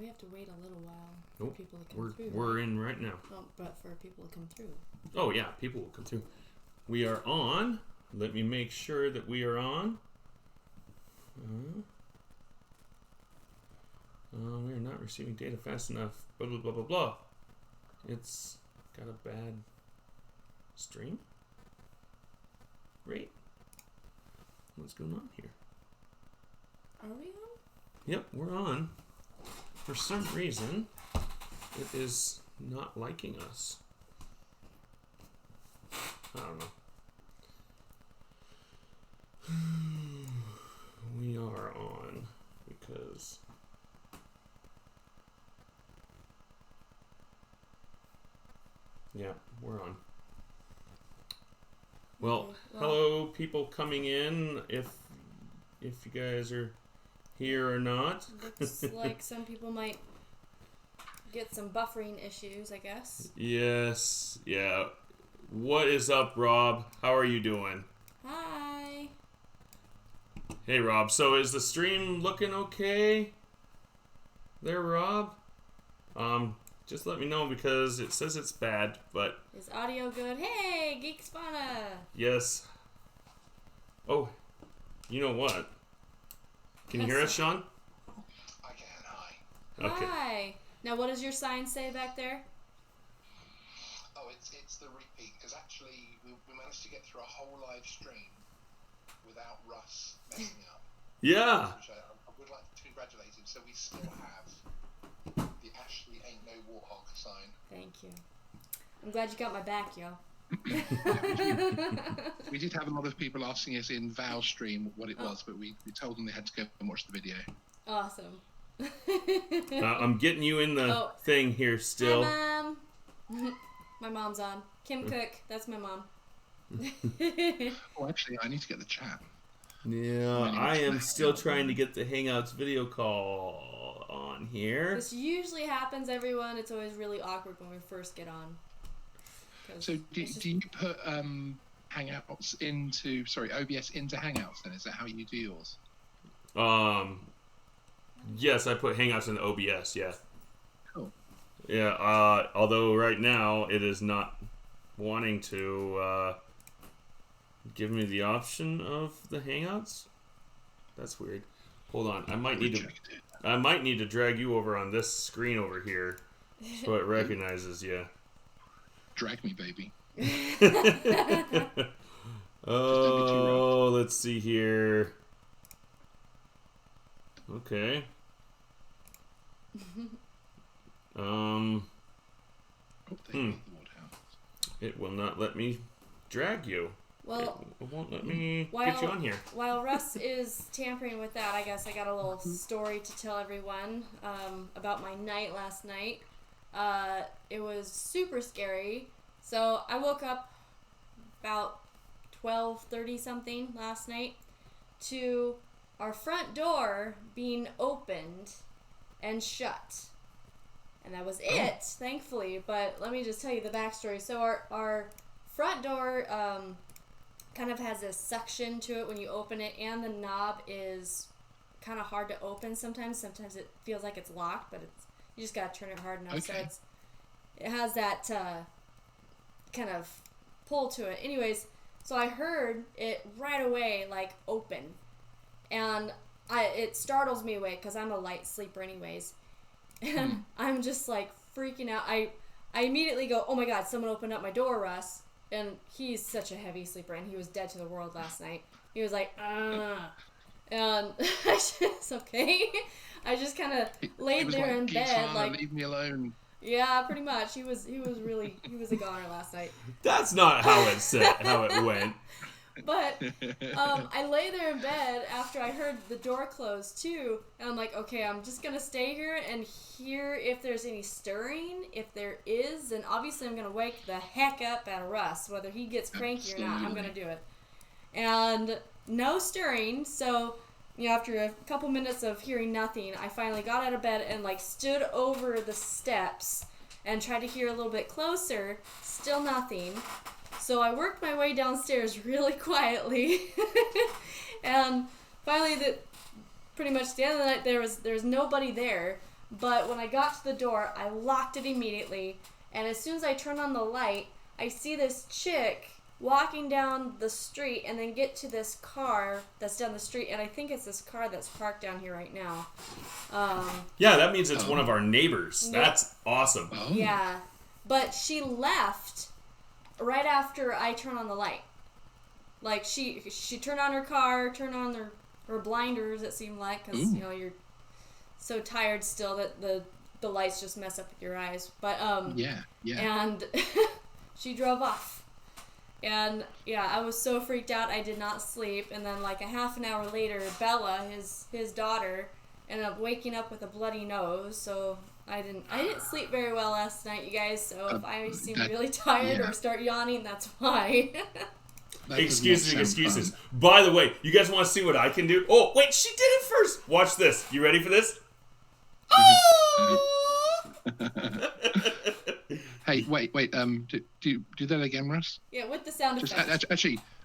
we have to wait a little while for people to come through. We're in right now. Oh, but for people to come through. Oh, yeah, people will come through. We are on. Let me make sure that we are on. We are not receiving data fast enough. Blah, blah, blah, blah, blah. It's got a bad stream? Great. What's going on here? Are we on? Yep, we're on. For some reason, it is not liking us. I don't know. We are on because yeah, we're on. Well, hello people coming in, if you guys are here or not. Looks like some people might get some buffering issues, I guess. Yes, yeah. What is up, Rob? How are you doing? Hi. Hey, Rob. So is the stream looking okay there, Rob? Just let me know because it says it's bad, but... Is audio good? Hey, Geeksvana! Yes. Oh, you know what? Can you hear us, Sean? I can, hi. Okay. Hi. Now, what does your sign say back there? Oh, it's the repeat, because actually we managed to get through a whole live stream without Russ messing up. Yeah. Which I would like to congratulate him. So we still have the Ashley Ain't No Warthog sign. Thank you. I'm glad you got my back, yo. We did have a lot of people asking us in Val stream what it was, but we told them they had to go and watch the video. Awesome. I'm getting you in the thing here still. Hi, Mom. My mom's on. Kim Cook. That's my mom. Oh, actually, I need to get the chat. Yeah, I am still trying to get the Hangouts video call on here. This usually happens, everyone. It's always really awkward when we first get on. So do you put Hangouts into, OBS into Hangouts then? Is that how you do yours? Yes, I put Hangouts in OBS, yeah. Cool. Yeah, although right now it is not wanting to give me the option of the Hangouts. That's weird. Hold on, I might need to drag you over on this screen over here so it recognizes you. Drag me, baby. Oh, let's see here. Okay. It will not let me drag you. Well, it won't let me get you on here. While Russ is tampering with that, I guess I got a little story to tell everyone about my night last night. It was super scary. So I woke up about 12:30 something last night to our front door being opened and shut. And that was it, thankfully. But let me just tell you the backstory. So our front door kind of has this suction to it when you open it, and the knob is kind of hard to open sometimes. Sometimes it feels like it's locked, but you just got to turn it hard enough. Okay. So it has that kind of pull to it. Anyways, so I heard it right away, like, open. And it startles me awake because I'm a light sleeper anyways. And I'm just, like, freaking out. I immediately go, oh, my God, someone opened up my door, Russ. And he's such a heavy sleeper, and he was dead to the world last night. He was like, And it's okay. I just kind of laid there in bed, like, leave me alone. Yeah, pretty much. He was a goner last night. That's not how it went. But I lay there in bed after I heard the door close too, and I'm like, okay, I'm just gonna stay here and hear if there's any stirring. If there is, then obviously I'm gonna wake the heck up out of Russ, whether he gets cranky or not. I'm gonna do it. And no stirring, so after a couple minutes of hearing nothing, I finally got out of bed and like stood over the steps and tried to hear a little bit closer. Still nothing. So I worked my way downstairs really quietly, and finally, pretty much the end of the night, there was nobody there. But when I got to the door, I locked it immediately. And as soon as I turn on the light, I see this chick walking down the street and then get to this car that's down the street. And I think it's this car that's parked down here right now. Yeah, that means it's one of our neighbors. Yeah. That's awesome. Oh. Yeah. But she left right after I turned on the light. Like, she turned on her car, turned on her blinders, it seemed like, because, you know, you're so tired still that the lights just mess up your eyes. But, Yeah. And she drove off. And, yeah, I was so freaked out, I did not sleep. And then, like, a half an hour later, Bella, his daughter, ended up waking up with a bloody nose, so I didn't sleep very well last night, you guys, so if I seem really tired or start yawning, that's why. Excuses. By the way, you guys want to see what I can do? Oh, wait, she did it first. Watch this. You ready for this? Oh! Hey, wait. Do that again, Russ? Yeah, with the sound Just effects.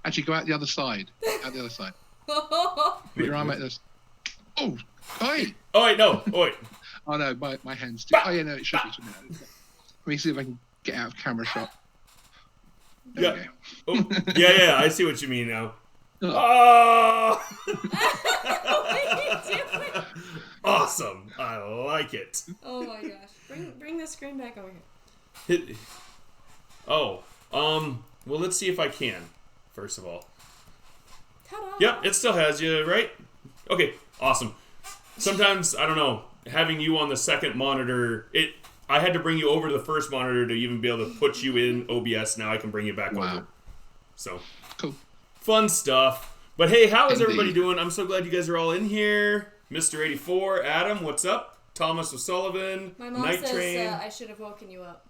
actually go out the other side. Put your arm out this. Oh, hey. Oh, wait, no. Oh, wait. Oh no, my hands too. Oh yeah, no, it should be. Let me see if I can get out of camera shot. There we go. Oh, yeah, I see what you mean now. Oh! What are you doing? Awesome. I like it. Oh my gosh. Bring the screen back over here. Well, let's see if I can, first of all. Ta-da! Yep, it still has you, right? Okay, awesome. Sometimes, I don't know, having you on the second monitor, I had to bring you over to the first monitor to even be able to put you in OBS. Now I can bring you back over. So, cool. Fun stuff. But hey, how is Indeed. everybody doing? I'm so glad you guys are all in here. Mr. 84, Adam, what's up? Thomas O'Sullivan, My mom Night says Train. I should have woken you up.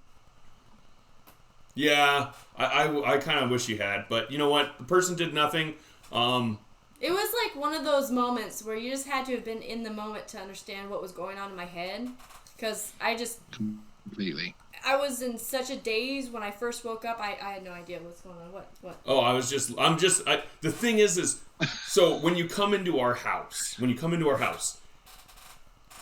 Yeah, I kind of wish you had. But you know what? The person did nothing. It was like one of those moments where you just had to have been in the moment to understand what was going on in my head. Because Completely. I was in such a daze when I first woke up. I had no idea what's going on. What? Oh, the thing is, so when you come into our house,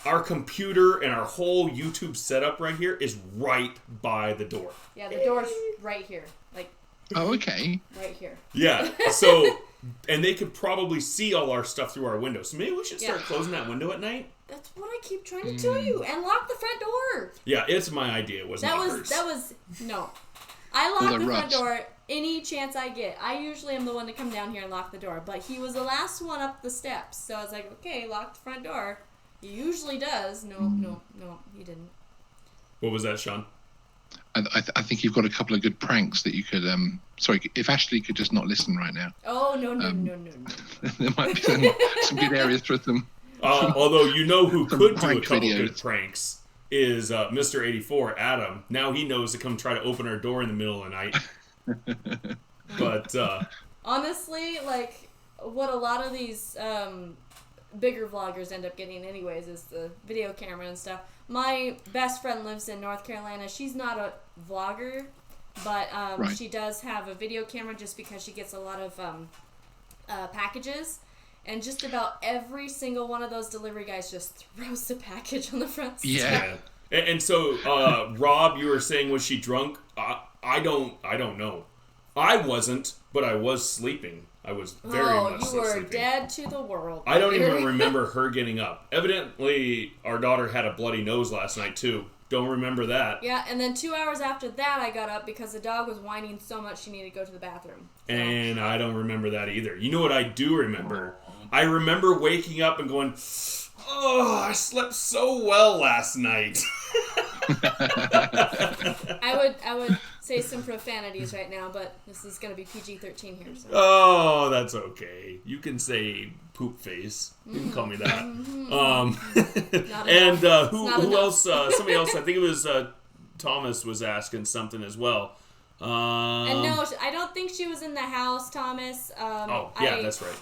our computer and our whole YouTube setup right here is right by the door. Yeah, the door's right here. Like, Oh, okay. right here. Yeah, so, and they could probably see all our stuff through our window. So maybe we should start closing that window at night? That's what I keep trying to tell you. And lock the front door. Yeah, it's my idea. It wasn't hers. No. I lock Well, the the front Russ. door any chance I get. I usually am the one to come down here and lock the door. But he was the last one up the steps. So I was like, okay, lock the front door. He usually does. No, he didn't. What was that, Sean? I think you've got a couple of good pranks that you could. Sorry, if Ashley could just not listen right now. Oh, no. There might be some good areas for them. Although you know who Some could do a prank couple videos. good pranks is Mr. 84, Adam. Now he knows to come try to open our door in the middle of the night. But Honestly, like, what a lot of these bigger vloggers end up getting anyways is the video camera and stuff. My best friend lives in North Carolina. She's not a vlogger, but Right. she does have a video camera just because she gets a lot of packages. And just about every single one of those delivery guys just throws the package on the front step. Yeah. and so Rob, you were saying, was she drunk? I don't know. I wasn't, but I was sleeping. I was very much so you were sleeping. dead to the world. I don't even remember her getting up. Evidently, our daughter had a bloody nose last night, too. Don't remember that. Yeah, and then 2 hours after that, I got up because the dog was whining so much she needed to go to the bathroom. So. And I don't remember that either. You know what I do remember? I remember waking up and going, oh, I slept so well last night. I would say some profanities right now, but this is going to be PG-13 here. So. Oh, that's okay. You can say poop face. You can call me that. And who else? Somebody else. I think it was Thomas was asking something as well. And no, I don't think she was in the house, Thomas. That's right.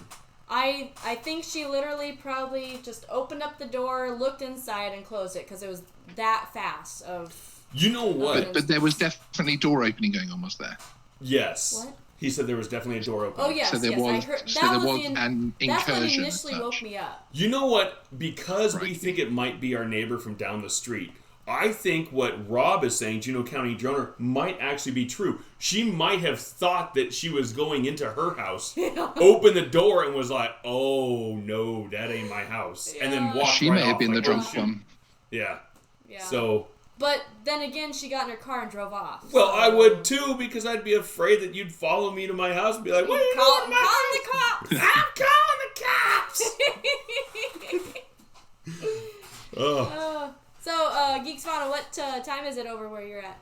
I think she literally probably just opened up the door, looked inside, and closed it because it was that fast. You know what? But there was definitely door opening going on, was there? Yes. What? He said there was definitely a door open. Oh yes, So there yes, was, I heard so that there was was the an that's what incursion. initially as woke such. me up. You know what? Because we Right. think it might be our neighbor from down the street, I think what Rob is saying, Juneau County Droner, might actually be true. She might have thought that she was going into her house, opened the door, and was like, "Oh no, that ain't my house," and then Yeah. walked She right may have off, been the like, "Oh, drunk shoot." one. Yeah. Yeah. So, But then again, she got in her car and drove off. well, so- I would too, because I'd be afraid that you'd follow me to my house and be like, "What are you doing Calling in my the cops. I'm calling the cops." Oh, So, Geeksvana, what time is it over where you're at?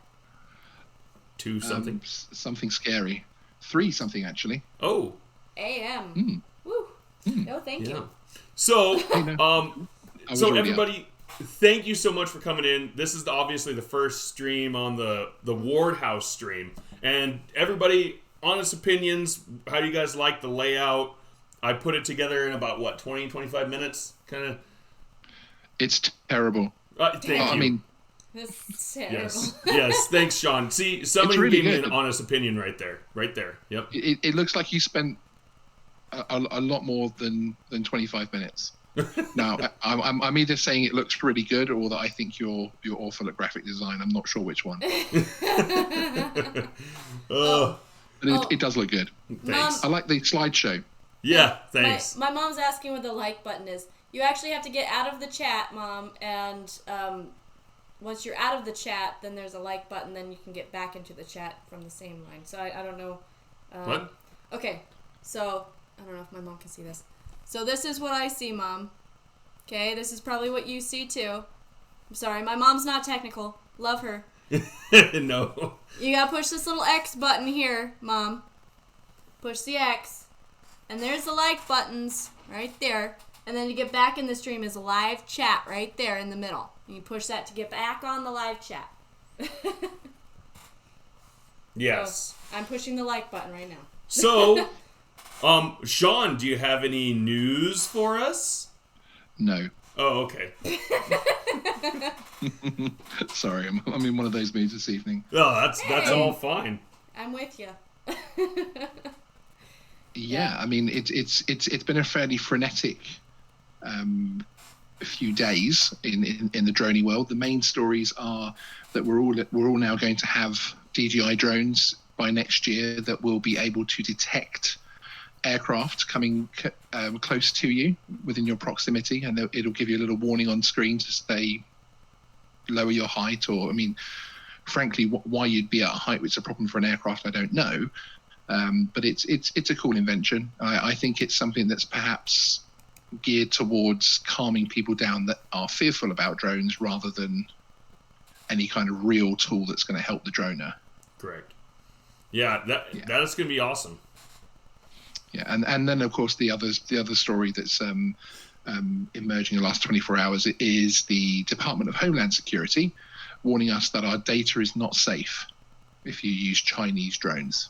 2 something. Something scary. 3 something actually. Oh, A.M. Woo. No, thank yeah. you. So, I was so already up. everybody, thank you so much for coming in. This is obviously the first stream on the Ward House stream, and everybody, honest opinions. How do you guys like the layout? I put it together in about 20, 25 minutes, kind of. It's terrible. Thank you. I mean, This is terrible. Yes. Thanks, Sean. See, somebody really gave me good. an honest opinion right there. Yep. it looks like you spent a lot more than 25 minutes. Now, I'm either saying it looks really good or that I think you're awful at graphic design. I'm not sure which one. But it does look good. Thanks. I like the slideshow. Yeah. Thanks. My mom's asking what the like button is. You actually have to get out of the chat, Mom, and once you're out of the chat, then there's a like button, then you can get back into the chat from the same line. So I don't know. What? Okay, so I don't know if my mom can see this. So this is what I see, Mom. Okay, this is probably what you see too. I'm sorry, my mom's not technical. Love her. No. You gotta push this little X button here, Mom. Push the X. And there's the like buttons right there. And then to get back in the stream is a live chat right there in the middle. And you push that to get back on the live chat. Yes. So, I'm pushing the like button right now. So, Sean, do you have any news for us? No. Oh, okay. Sorry, I'm in one of those moods this evening. Oh, that's all fine. I'm with you. Yeah, I mean it's been a fairly frenetic few days in the droney world. The main stories are that we're all now going to have DJI drones by next year that will be able to detect aircraft coming close to you within your proximity, and it'll give you a little warning on screen to say lower your height, or I mean, frankly, why you'd be at a height which is a problem for an aircraft, I don't know. But it's a cool invention. I think it's something that's perhaps geared towards calming people down that are fearful about drones, rather than any kind of real tool that's going to help the droner. Correct. Yeah, that is going to be awesome. Yeah, and then of course the other story that's emerging in the last 24 hours is the Department of Homeland Security warning us that our data is not safe if you use Chinese drones.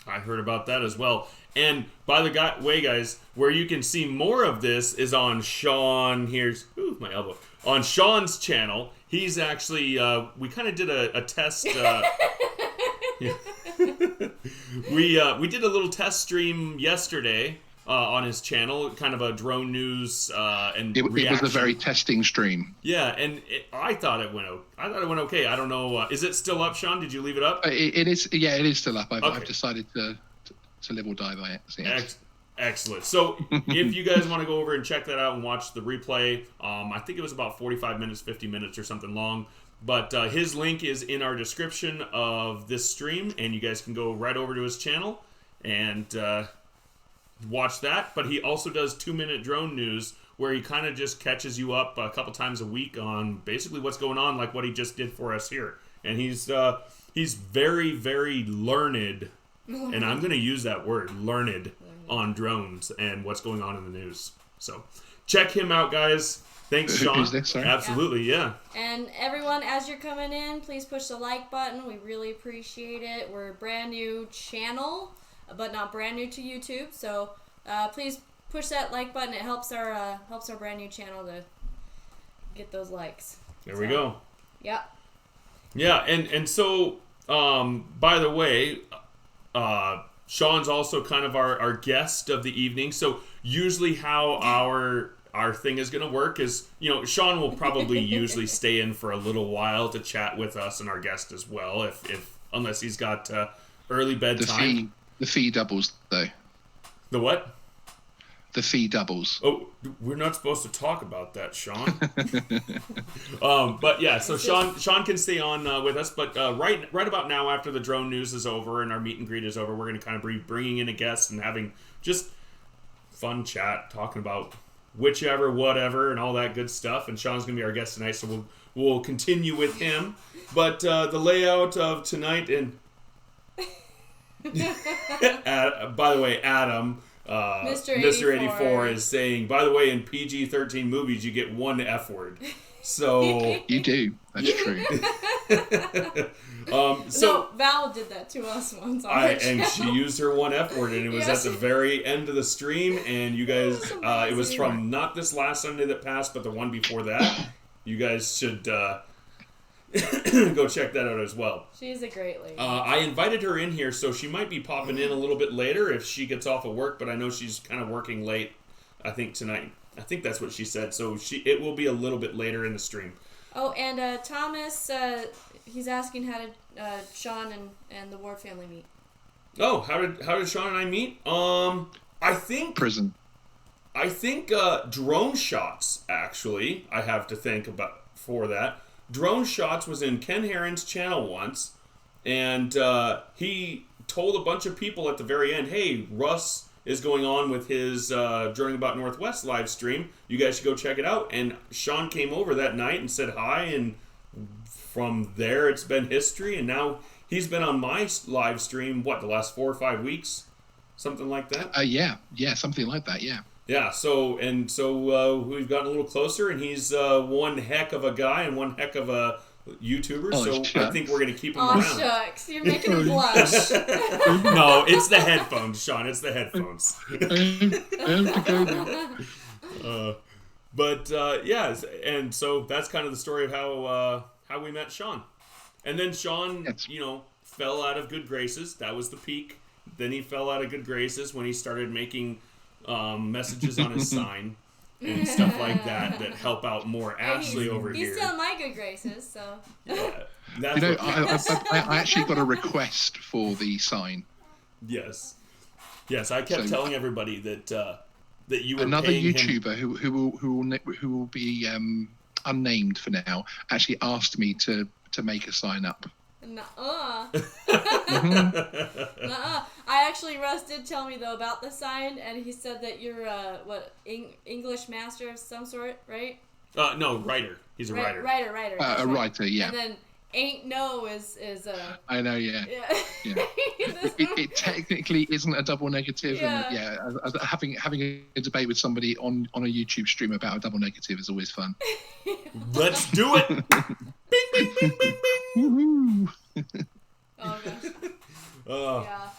I heard about that as well. And by the way, guys, where you can see more of this is on Sean. Here's my elbow. On Sean's channel, he's actually we kind of did a test. We did a little test stream yesterday on his channel, kind of a drone news and It reaction. was a very testing stream. Yeah, and I thought it went. I thought it went okay. I don't know. Is it still up, Sean? Did you leave it up? It is. Yeah, it is still up. I've Okay. decided to live or die by it. So yes. Excellent. So if you guys want to go over and check that out and watch the replay, I think it was about 45 minutes, 50 minutes or something long. But his link is in our description of this stream, and you guys can go right over to his channel and watch that. But he also does 2-minute drone news, where he kind of just catches you up a couple times a week on basically what's going on, like what he just did for us here. And he's very, very learned, and I'm going to use that word, learned, on drones and what's going on in the news. So check him out, guys. Thanks, Sean. Who's this? Sorry. Absolutely, yeah. And everyone, as you're coming in, please push the like button. We really appreciate it. We're a brand new channel, but not brand new to YouTube. So please push that like button. It helps our brand new channel to get those likes. There we go. Yep. Yeah, and so by the way, Sean's also kind of our guest of the evening. So usually how our thing is going to work is, Sean will probably usually stay in for a little while to chat with us and our guest as well, if unless he's got early bedtime. The fee doubles, though. The what? The fee doubles. Oh, we're not supposed to talk about that, Sean. But yeah, so Sean can stay on with us. But right about now, after the drone news is over and our meet and greet is over, we're going to kind of be bringing in a guest and having just fun chat, talking about whichever, whatever, and all that good stuff. And Sean's going to be our guest tonight, so we'll continue with him. But the layout of tonight, and by the way, Adam, Mr. 84 is saying, by the way, in PG-13 movies, you get one F word. So you do. That's true. No, Val did that to us once. And she used her one F word, and it was at the very end of the stream. And you guys, it was from not this last Sunday that passed, but the one before that. You guys should go check that out as well. She's a great lady. I invited her in here, so she might be popping in a little bit later if she gets off of work. But I know she's kind of working late. I think tonight. I think that's what she said. So it will be a little bit later in the stream. Oh, and Thomas, he's asking how did Sean and the Ward family meet? Oh, how did Sean and I meet? I think prison. I think Drone Shots, actually, I have to think about for that. Drone Shots was in Ken Herron's channel once, and he told a bunch of people at the very end, hey, Russ is going on with his Droning About Northwest live stream. You guys should go check it out. And Sean came over that night and said hi, and from there it's been history, and now he's been on my live stream, the last 4 or 5 weeks? Something like that? Yeah, something like that, yeah. Yeah, so we've gotten a little closer, and he's one heck of a guy and one heck of a YouTuber, so shucks. I think we're going to keep him aw, around. Shucks, you're making him blush. No, it's the headphones, Sean, it's the headphones. I have to go now. But yeah, and so that's kind of the story of how we met Sean. And then Sean, fell out of good graces. That was the peak. Then he fell out of good graces when he started making messages on his sign and stuff like that help out more Ashley over here. He's still in my good graces, so. Yeah, that's I actually got a request for the sign. Yes, I kept telling everybody that you were another paying YouTuber him. who will be unnamed for now actually asked me to make a sign up. Nuh-uh. Russ did tell me though about the sign, and he said that you're English master of some sort, right? No, writer. He's a writer. Writer. A writer, yeah. And then ain't no is I know, yeah. It technically isn't a double negative, yeah. And having a debate with somebody on a YouTube stream about a double negative is always fun. Let's do it. Bing, bing, bing, bing, bing. Woohoo! Oh gosh. Yeah.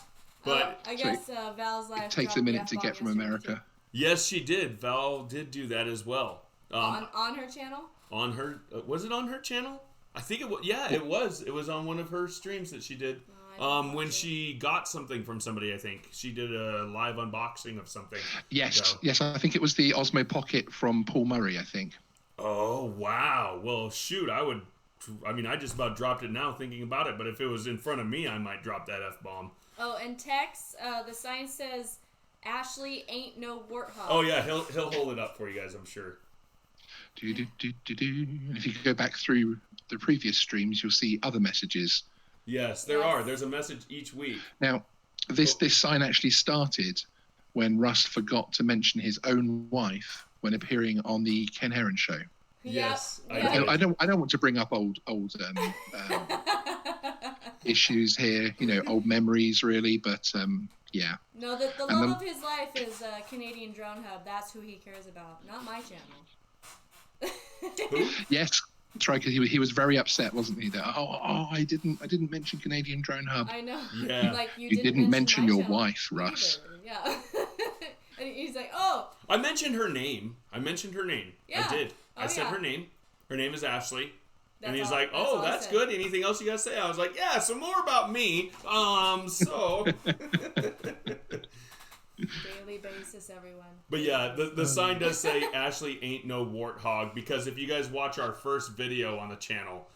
But I guess Val's life. It takes a minute to get from America. Too. Yes, she did. Val did do that as well. On her channel. On her was it on her channel? I think it was. Yeah, it was. It was on one of her streams that she did. When she got something from somebody, I think she did a live unboxing of something. Yes. I think it was the Osmo Pocket from Paul Murray. I think. Oh wow! Well, shoot, I just about dropped it now thinking about it. But if it was in front of me, I might drop that F-bomb. Oh, and Tex, the sign says, "Ashley ain't no warthog." Oh yeah, he'll hold it up for you guys, I'm sure. And if you go back through the previous streams, you'll see other messages. Yes, there are. There's a message each week. Now, this sign actually started when Russ forgot to mention his own wife when appearing on the Ken Herron show. Yes, I don't want to bring up old issues here, old memories really, but yeah. No, the love of his life is Canadian Drone Hub. That's who he cares about, not my channel. Yes, that's right. Because he was very upset, wasn't he? That I didn't mention Canadian Drone Hub. I know. Yeah. Like you didn't mention your wife, either. Russ. Yeah. And he's like, oh. I mentioned her name. Yeah. I did. I said her name. Her name is Ashley. And he's all- like, that's all "Oh, I that's said. good. Anything else you gotta say?" I was like, "Yeah, some more about me." So. Daily basis, everyone. But yeah, the sign does say Ashley ain't no warthog, because if you guys watch our first video on the channel,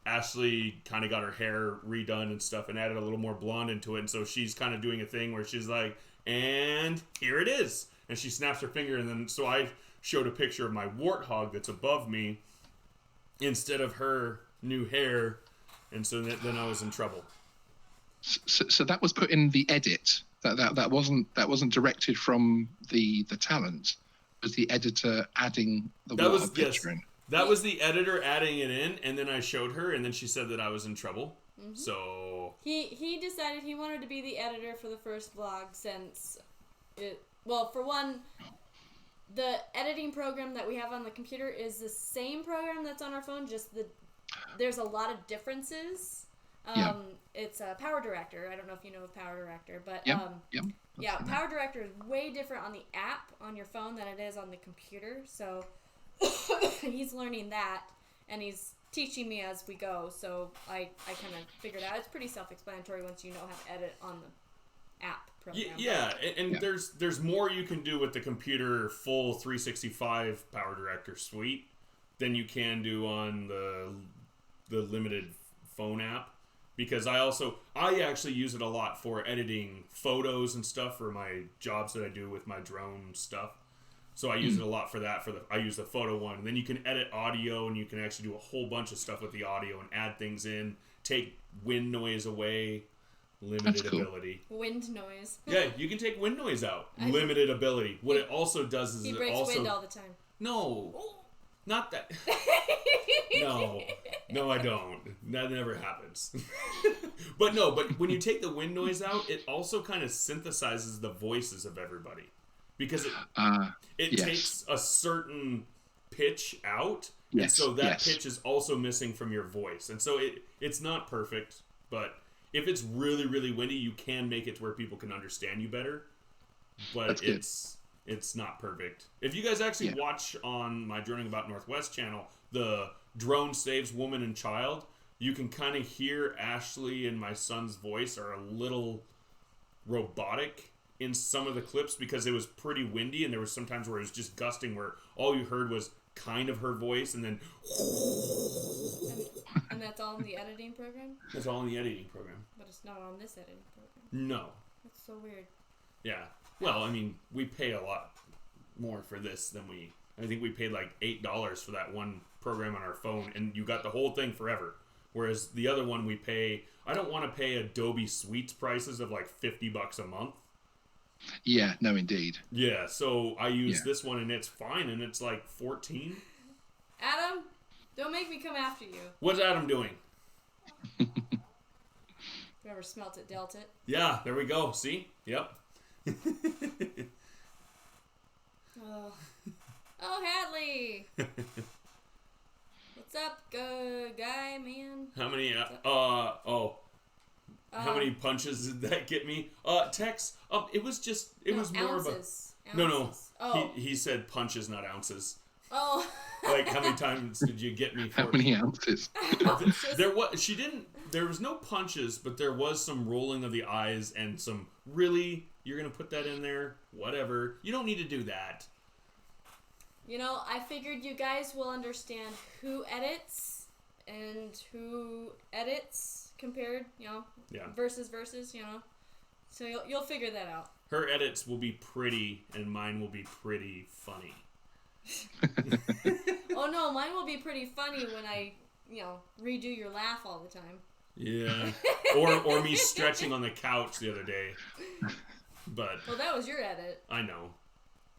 Ashley kind of got her hair redone and stuff and added a little more blonde into it, and so she's kind of doing a thing where she's like, and here it is, and she snaps her finger, and then so I showed a picture of my warthog that's above me instead of her new hair, and so then I was in trouble. So that was put in the edit. That wasn't directed from the talent. It was the editor adding the warthog picture in. That was the editor adding it in, and then I showed her, and then she said that I was in trouble. Mm-hmm. So he decided he wanted to be the editor for the first vlog since it. Well, for one, the editing program that we have on the computer is the same program that's on our phone. Just there's a lot of differences. It's a Power Director. I don't know if you know of Power Director, but Power Director is way different on the app on your phone than it is on the computer. So he's learning that, and he's teaching me as we go. So I kind of figured out it's pretty self-explanatory once you know how to edit on the app program. And there's more you can do with the computer full 365 Power Director suite than you can do on the limited phone app. Because I actually use it a lot for editing photos and stuff for my jobs that I do with my drone stuff. So I use it a lot for that. I use the photo one. And then you can edit audio, and you can actually do a whole bunch of stuff with the audio and add things in, take wind noise away, limited ability. Wind noise. Yeah, you can take wind noise out. Limited ability. What it also does is he it breaks also wind all the time. No. Not that. No, I don't. That never happens. But when you take the wind noise out, it also kind of synthesizes the voices of everybody. Because it takes a certain pitch out, and so that pitch is also missing from your voice. And so it's not perfect, but if it's really, really windy, you can make it to where people can understand you better. But it's not perfect. If you guys actually watch on my Droning About Northwest channel, the Drone Saves Woman and Child, you can kind of hear Ashley and my son's voice are a little robotic in some of the clips because it was pretty windy, and there was some times where it was just gusting where all you heard was kind of her voice, and then and that's all in the editing program? That's all in the editing program. But it's not on this editing program. No. That's so weird. Yeah. Well, I mean, we pay a lot more for this than I think we paid like $8 for that one program on our phone, and you got the whole thing forever. Whereas the other one I don't want to pay Adobe Suites prices of like $50 a month. Yeah, no, indeed. Yeah, so I use this one, and it's fine, and it's like 14. Adam, don't make me come after you. What's Adam doing? Whoever smelt it, dealt it. Yeah, there we go. See? Yep. Oh, Hadley. What's up, guy, man? How many, how many punches did that get me? Tex, it was more ounces. of a... No. Oh. He said punches, not ounces. Oh. Like, how many times did you get me for... How many ounces? There was no punches, but there was some rolling of the eyes and some, really, you're going to put that in there? Whatever. You don't need to do that. You know, I figured you guys will understand who edits and who edits compared, versus, So you'll figure that out. Her edits will be pretty, and mine will be pretty funny. Oh no, mine will be pretty funny when I, redo your laugh all the time. Yeah. Or me stretching on the couch the other day. But well, that was your edit. I know.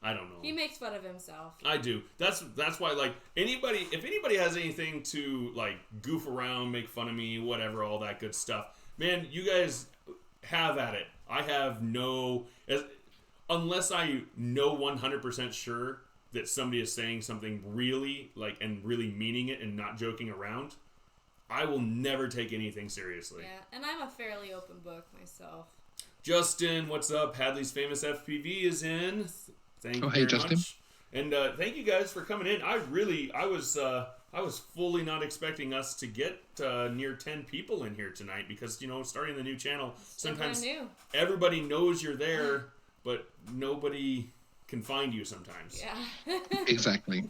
I don't know. He makes fun of himself. I do. That's why, like, if anybody has anything to, like, goof around, make fun of me, whatever, all that good stuff, man, you guys have at it. I have unless I know 100% sure that somebody is saying something really, like, and really meaning it and not joking around, I will never take anything seriously. Yeah, and I'm a fairly open book myself. Justin, what's up? Hadley's Famous FPV is in. Thank you hey, very Justin. much. And thank you guys for coming in. I was I was fully not expecting us to get near 10 people in here tonight because, starting the new channel, sometimes everybody knows you're there, but nobody can find you sometimes. Yeah. Exactly.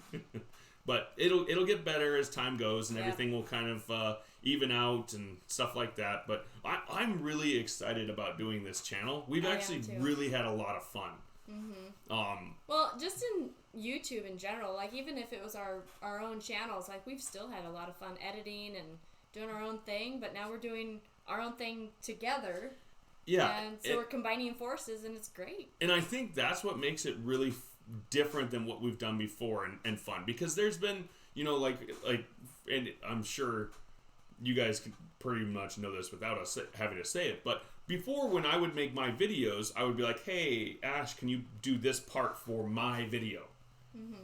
But it'll get better as time goes, and everything will kind of even out and stuff like that. But I'm really excited about doing this channel. We've actually really had a lot of fun. Mm-hmm. Well, just in YouTube in general, like even if it was our own channels, like we've still had a lot of fun editing and doing our own thing. But now we're doing our own thing together. Yeah. And so we're combining forces, and it's great. And I think that's what makes it really different than what we've done before and fun, because there's been and I'm sure you guys can pretty much know this without us having to say it, but before, when I would make my videos, I would be like, hey Ash, can you do this part for my video?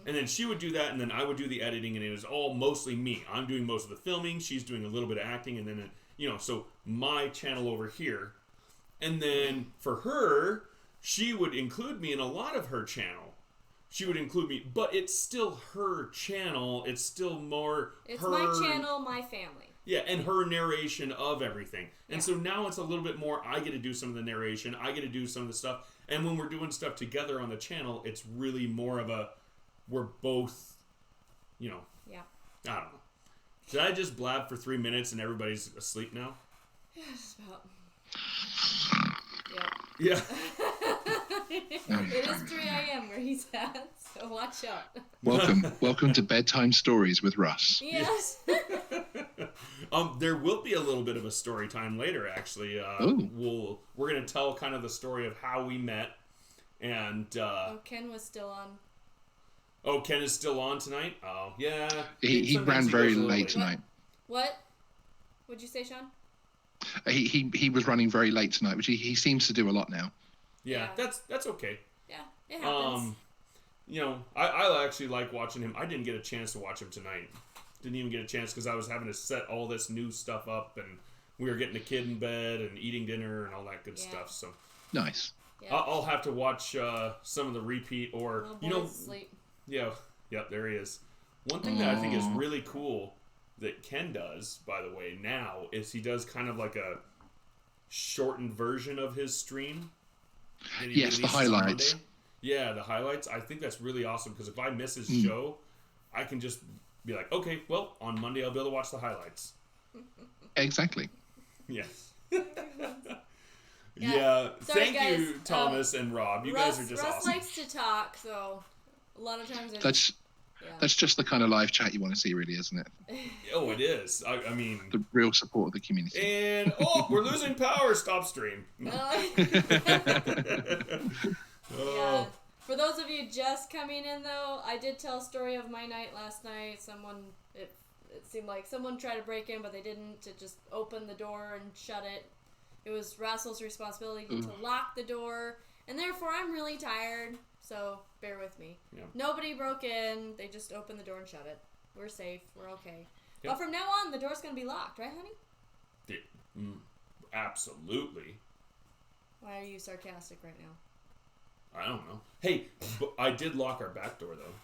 And then she would do that, and then I would do the editing, and it was all mostly me. I'm doing most of the filming, she's doing a little bit of acting, and then so my channel over here. And then for her, she would include me in a lot of her channel. She would include me, but it's still her channel. It's still more It's her... my channel, my family. Yeah, and her narration of everything. And so now it's a little bit more, I get to do some of the narration, I get to do some of the stuff. And when we're doing stuff together on the channel, it's really more of a, we're both, Yeah. I don't know. Did I just blab for 3 minutes and everybody's asleep now? Yeah, just about. Yeah. It is 3 a.m. where he's at, so watch out. Welcome to Bedtime Stories with Russ. Yes. There will be a little bit of a story time later, actually. We're going to tell kind of the story of how we met, and Ken was still on. Oh, Ken is still on tonight? Oh, yeah. He ran very late tonight. What? What'd you say, Sean? He was running very late tonight, which he seems to do a lot now. Yeah, that's okay. Yeah, it happens. I actually like watching him. I didn't get a chance to watch him tonight. Didn't even get a chance because I was having to set all this new stuff up, and we were getting the kid in bed and eating dinner and all that good stuff. So nice. Yeah. I'll have to watch some of the repeat, or sleep. Yeah, there he is. One thing that I think is really cool that Ken does, by the way, now is he does kind of like a shortened version of his stream. Yes, the highlights. Yeah, the highlights. I think that's really awesome because if I miss his show, I can just be like, okay, well, on Monday I'll be able to watch the highlights. Exactly. Yes. Yeah. Sorry, Thank guys. you, Thomas and Rob. You guys are just Russ awesome. likes to talk, so a lot of times that's just the kind of live chat you want to see, really, isn't it? Oh, it is. I mean, the real support of the community. And we're losing power. Stop stream. Yeah. For those of you just coming in, though, I did tell a story of my night last night. It seemed like someone tried to break in, but they didn't. To just open the door and shut it. It was Russell's responsibility to lock the door, and therefore I'm really tired. So bear with me. Yeah. Nobody broke in. They just opened the door and shut it. We're safe. We're okay. Yep. But from now on, the door's going to be locked, right, honey? Absolutely. Why are you sarcastic right now? I don't know. Hey, but I did lock our back door, though.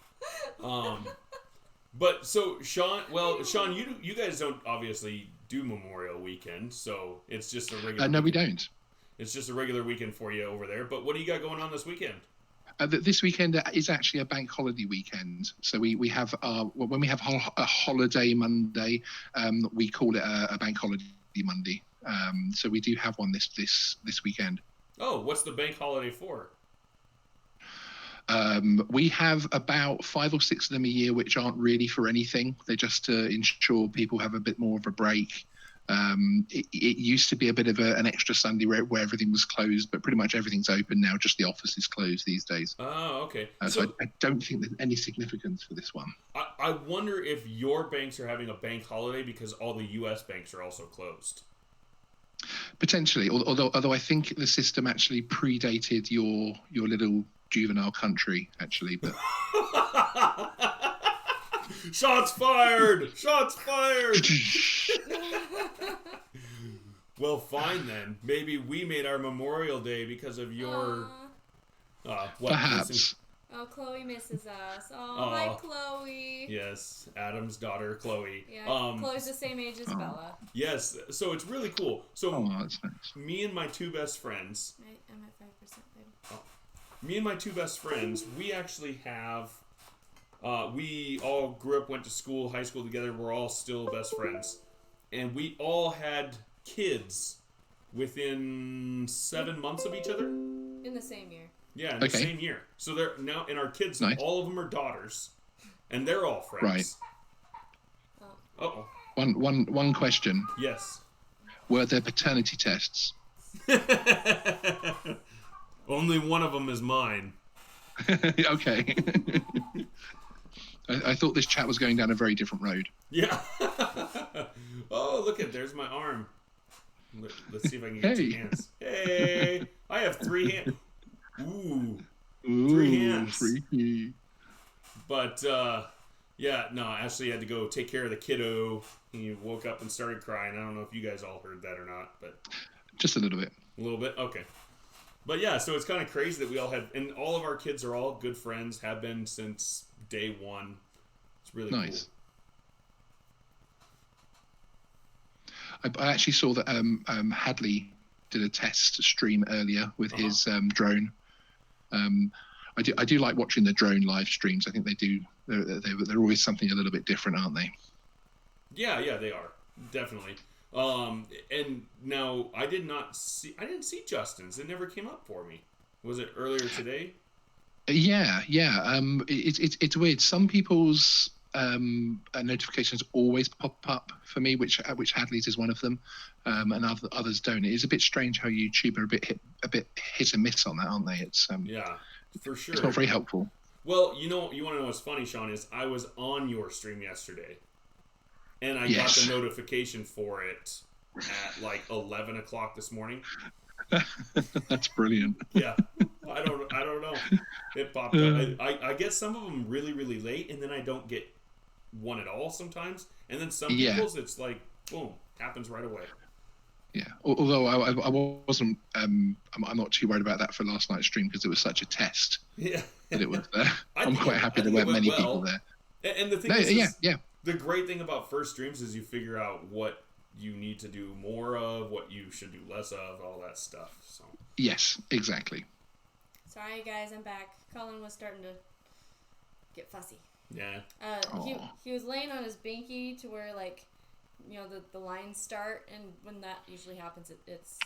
But so, Sean, you guys don't obviously do Memorial Weekend, so it's just a regular... no, we don't. It's just a regular weekend for you over there. But what do you got going on this weekend? This weekend is actually a bank holiday weekend. So we have when we have a holiday Monday, we call it a bank holiday Monday. So we do have one this weekend. Oh, what's the bank holiday for? We have about 5 or 6 of them a year, which aren't really for anything. They're just to ensure people have a bit more of a break. It used to be a bit of an extra Sunday where everything was closed, but pretty much everything's open now. Just the office is closed these days. Oh, okay. So I don't think there's any significance for this one. I wonder if your banks are having a bank holiday because all the U.S. banks are also closed. Potentially, although I think the system actually predated your little juvenile country, actually. But Shots fired! Shots fired! Well, fine then. Maybe we made our Memorial Day because of your... Perhaps. Oh, Chloe misses us. Oh, hi, Chloe. Yes, Adam's daughter, Chloe. Yeah, Chloe's the same age as Bella. Yes, so it's really cool. So that's nice. me and my two best friends. I'm at 5%, baby. Oh, me and my two best friends, we actually have. We all grew up, went to school, high school together. We're all still best friends, and we all had kids within 7 months of each other. In the same year. Yeah, in the same year. So they're now, and our kids, all of them are daughters, and they're all friends. Right. Uh-oh. One question. Yes. Were there paternity tests? Only one of them is mine. Okay. I thought this chat was going down a very different road. Yeah. Oh, look there's my arm. Let's see if I can get 2 hands. Hey, I have 3 hands. Ooh, 3 hands. Freaky. But yeah, no, Ashley had to go take care of the kiddo. He woke up and started crying. I don't know if you guys all heard that or not, but just a little bit. A little bit, okay. But yeah, so it's kind of crazy that we all had, and all of our kids are all good friends, have been since day one. It's really nice. Cool. I actually saw that Hadley did a test stream earlier with his drone. I do like watching the drone live streams. I think they do. They're always something a little bit different, aren't they? Yeah, they are definitely. And now I didn't see Justin's. It never came up for me. Was it earlier today? Yeah. It's weird. Some people's notifications always pop up for me, which Hadley's is one of them, and others don't. It is a bit strange how YouTube are a bit hit and miss on that, aren't they? It's yeah, for sure. It's not very helpful. Well, you want to know what's funny, Sean, is I was on your stream yesterday, and I got the notification for it at like 11 o'clock this morning. That's brilliant. Yeah, I don't know. It popped up. I get some of them really, really late, and then I don't get one at all sometimes. And then some people's, it's like, boom, happens right away. Yeah. Although I wasn't, I'm not too worried about that for last night's stream because it was such a test. Yeah. That it was there. I'm quite happy there weren't many people there. And the thing is, the great thing about first streams is you figure out what you need to do more of, what you should do less of, all that stuff. So. Yes, exactly. Sorry, guys, I'm back. Colin was starting to get fussy. Yeah. He was laying on his binky to where, like, the lines start, and when that usually happens, it hurts.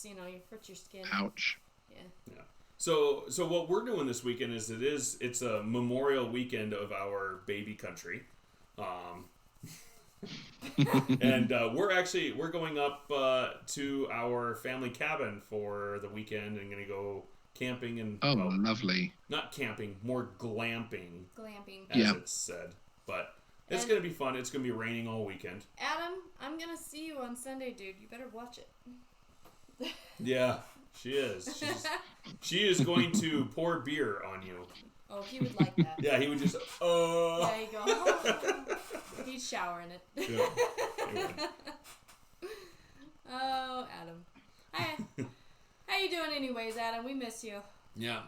You hurt your skin. Ouch. Yeah. So what we're doing this weekend is it's a memorial weekend of our baby country. And we're going up to our family cabin for the weekend and going to go camping and lovely. Not camping, more glamping. Glamping, as it's said. But it's going to be fun. It's going to be raining all weekend. Adam, I'm going to see you on Sunday, dude. You better watch it. Yeah, she is. She is going to pour beer on you. Oh, he would like that. Yeah, he would just. There you go. He's showering it. Yeah. Oh, Adam. Hi. How you doing, anyways, Adam? We miss you. Yeah.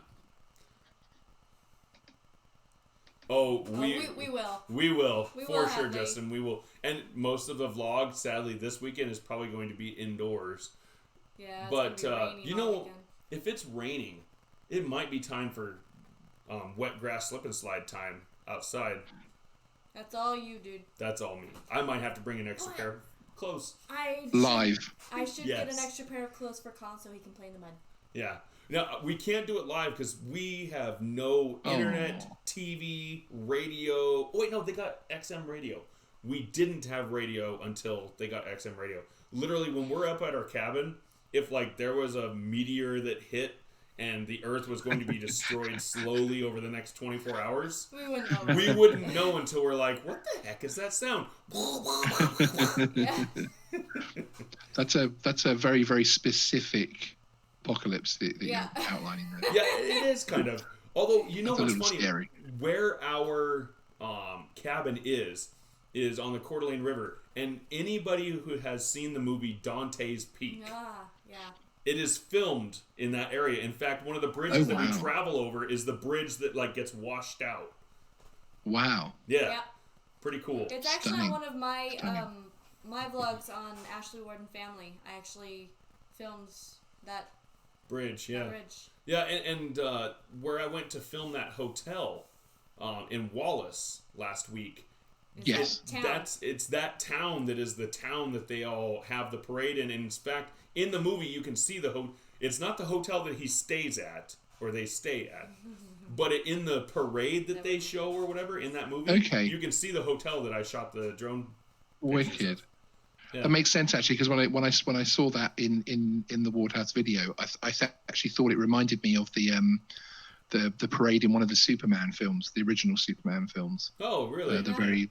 Oh, we will. We will. We for will, sure, Hadley. Justin. We will. And most of the vlog, sadly, this weekend is probably going to be indoors. Yeah, it's but gonna be raining all weekend. If it's raining, it might be time for wet grass slip and slide time outside. That's all you, dude. That's all me. I might have to bring an extra pair of clothes. Live. I should get an extra pair of clothes for Colin so he can play in the mud. Yeah. Now, we can't do it live because we have no internet, TV, radio. Oh, wait, no, they got XM radio. We didn't have radio until they got XM radio. Literally, when we're up at our cabin, if, like, there was a meteor that hit and the Earth was going to be destroyed slowly over the next 24 hours, we wouldn't know until we're like, what the heck is that sound? Yeah. That's a very, very specific apocalypse that you're outlining there. Yeah, it is kind of. Although, what's funny? Scary. Where our cabin is on the Coeur d'Alene River. And anybody who has seen the movie Dante's Peak. Yeah. It is filmed in that area. In fact, one of the bridges that we wow. travel over is the bridge that like gets washed out. Wow. Yeah. Yeah. Pretty cool. It's actually Stunning. on one of my Stunning. my vlogs on Ashley Warden Family. I actually filmed that Bridge, yeah. bridge. Yeah, and where I went to film that hotel in Wallace last week. It's Yes. that town. It's that town that is the town that they all have the parade in. And in fact, in the movie, you can see it's not the hotel that he stays at, or they stay at, but in the parade that they show or whatever in that movie, Okay. you can see the hotel that I shot the drone. Wicked. Yeah. That makes sense actually, because when I saw that in the Wardhouse video, I actually thought it reminded me of the parade in one of the Superman films, the original Superman films. Oh, really? The very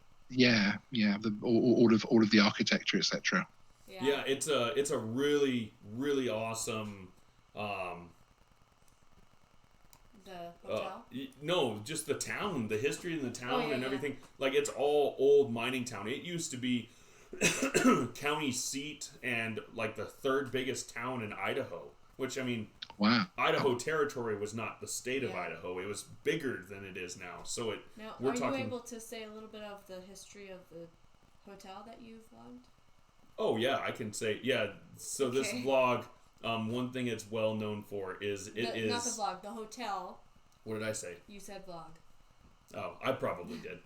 all of the architecture, etc. Yeah, it's a really, really awesome. The hotel. No, just the town, the history in the town yeah, and yeah. everything. Like, it's all old mining town. It used to be county seat and like the third biggest town in Idaho. Which, I mean, Wow. Idaho Territory was not the state of Yeah. Idaho. It was bigger than it is now. So Now, we're are talking. you able to say a little bit of the history of the hotel that you've vlogged? Oh yeah, I can say yeah. So this Okay. vlog, one thing it's well known for is Not the vlog, the hotel. What did I say? You said vlog. Oh, I probably did.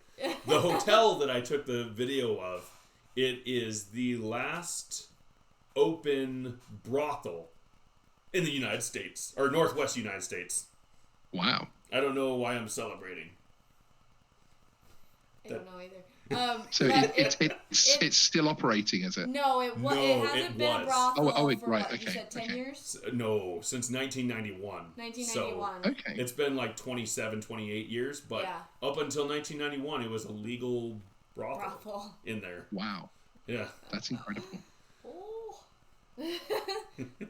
The hotel that I took the video of, it is the last open brothel in the United States, or Northwest United States. Wow. I don't know why I'm celebrating. I don't know either. So but it's still operating, is it? No, it No, hasn't it been a was. brothel Oh, for right, what, you okay, said 10 okay. years? No, since 1991. 1991. Okay. So it's been like 27, 28 years, but Yeah. up until 1991, it was a legal brothel Brothel. in there. Wow. Yeah. That's incredible. Oh.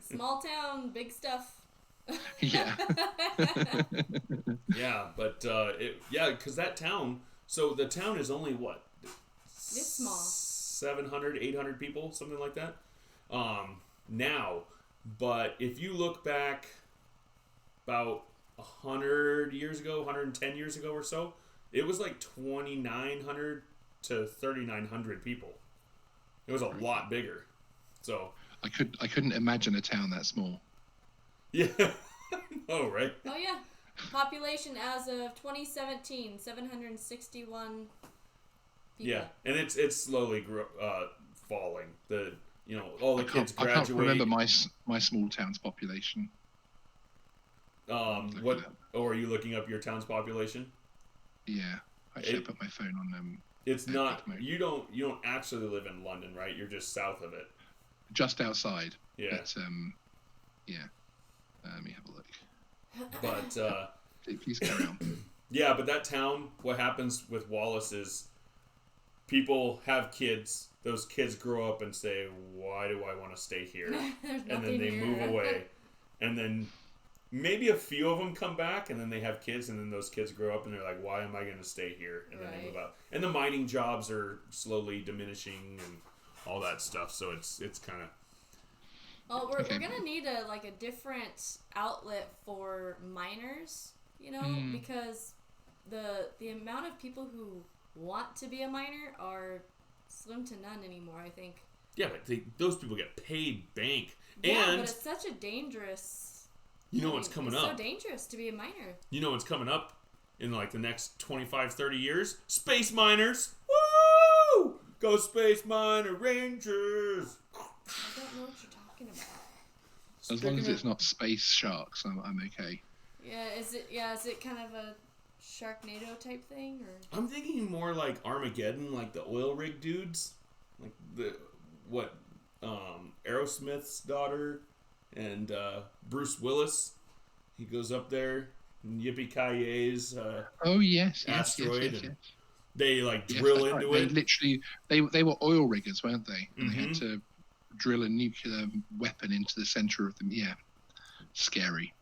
Small town, big stuff. Yeah. Yeah, but because that town. So the town is only what? It's small. 700, 800 people, something like that. Now, but if you look back about 100 years ago, 110 years ago or so, it was like 2,900 to 3,900 people. It was a lot bigger. So I couldn't imagine a town that small. yeah. Oh, right. Oh, yeah. Population as of 2017, 761 people. Yeah, and it's slowly falling. All the kids I graduate. can't remember my small town's population. What? Oh, are you looking up your town's population? Yeah. Actually, I put my phone on It's not. mode. You don't actually live in London, right? You're just south of it. Just outside. Yeah. But, yeah. Let me have a look. But Please carry on. yeah, but that town. What happens with Wallace is people have kids. Those kids grow up and say, "Why do I want to stay here?" There's And then nothing they here. move away, and then maybe a few of them come back, and then they have kids, and then those kids grow up and they're like, "Why am I going to stay here?" And then they move out, and the mining jobs are slowly diminishing and all that stuff. So it's kind of Well, we're Okay. gonna need a different outlet for miners, because the amount of people who want to be a miner are slim to none anymore, I think. yeah, but those people get paid bank, Yeah, and but it's such a dangerous. what's coming it's up. so dangerous to be a miner. You know what's coming up in like the next 25, 30 years? Space miners! Woo! Go Space Miner Rangers! I don't know what you're talking about. As long as it's not space sharks, I'm okay. Yeah, is it kind of a Sharknado type thing, or? I'm thinking more like Armageddon, like the oil rig dudes. Like Aerosmith's daughter and Bruce Willis. He goes up there and Yippee-ki-yay's Oh yes, asteroid. yes. And they like Yes, drill that's right. into They it. literally, they were oil riggers, weren't they? And they had Mhm. to drill a nuclear weapon into the center of them. Yeah, scary.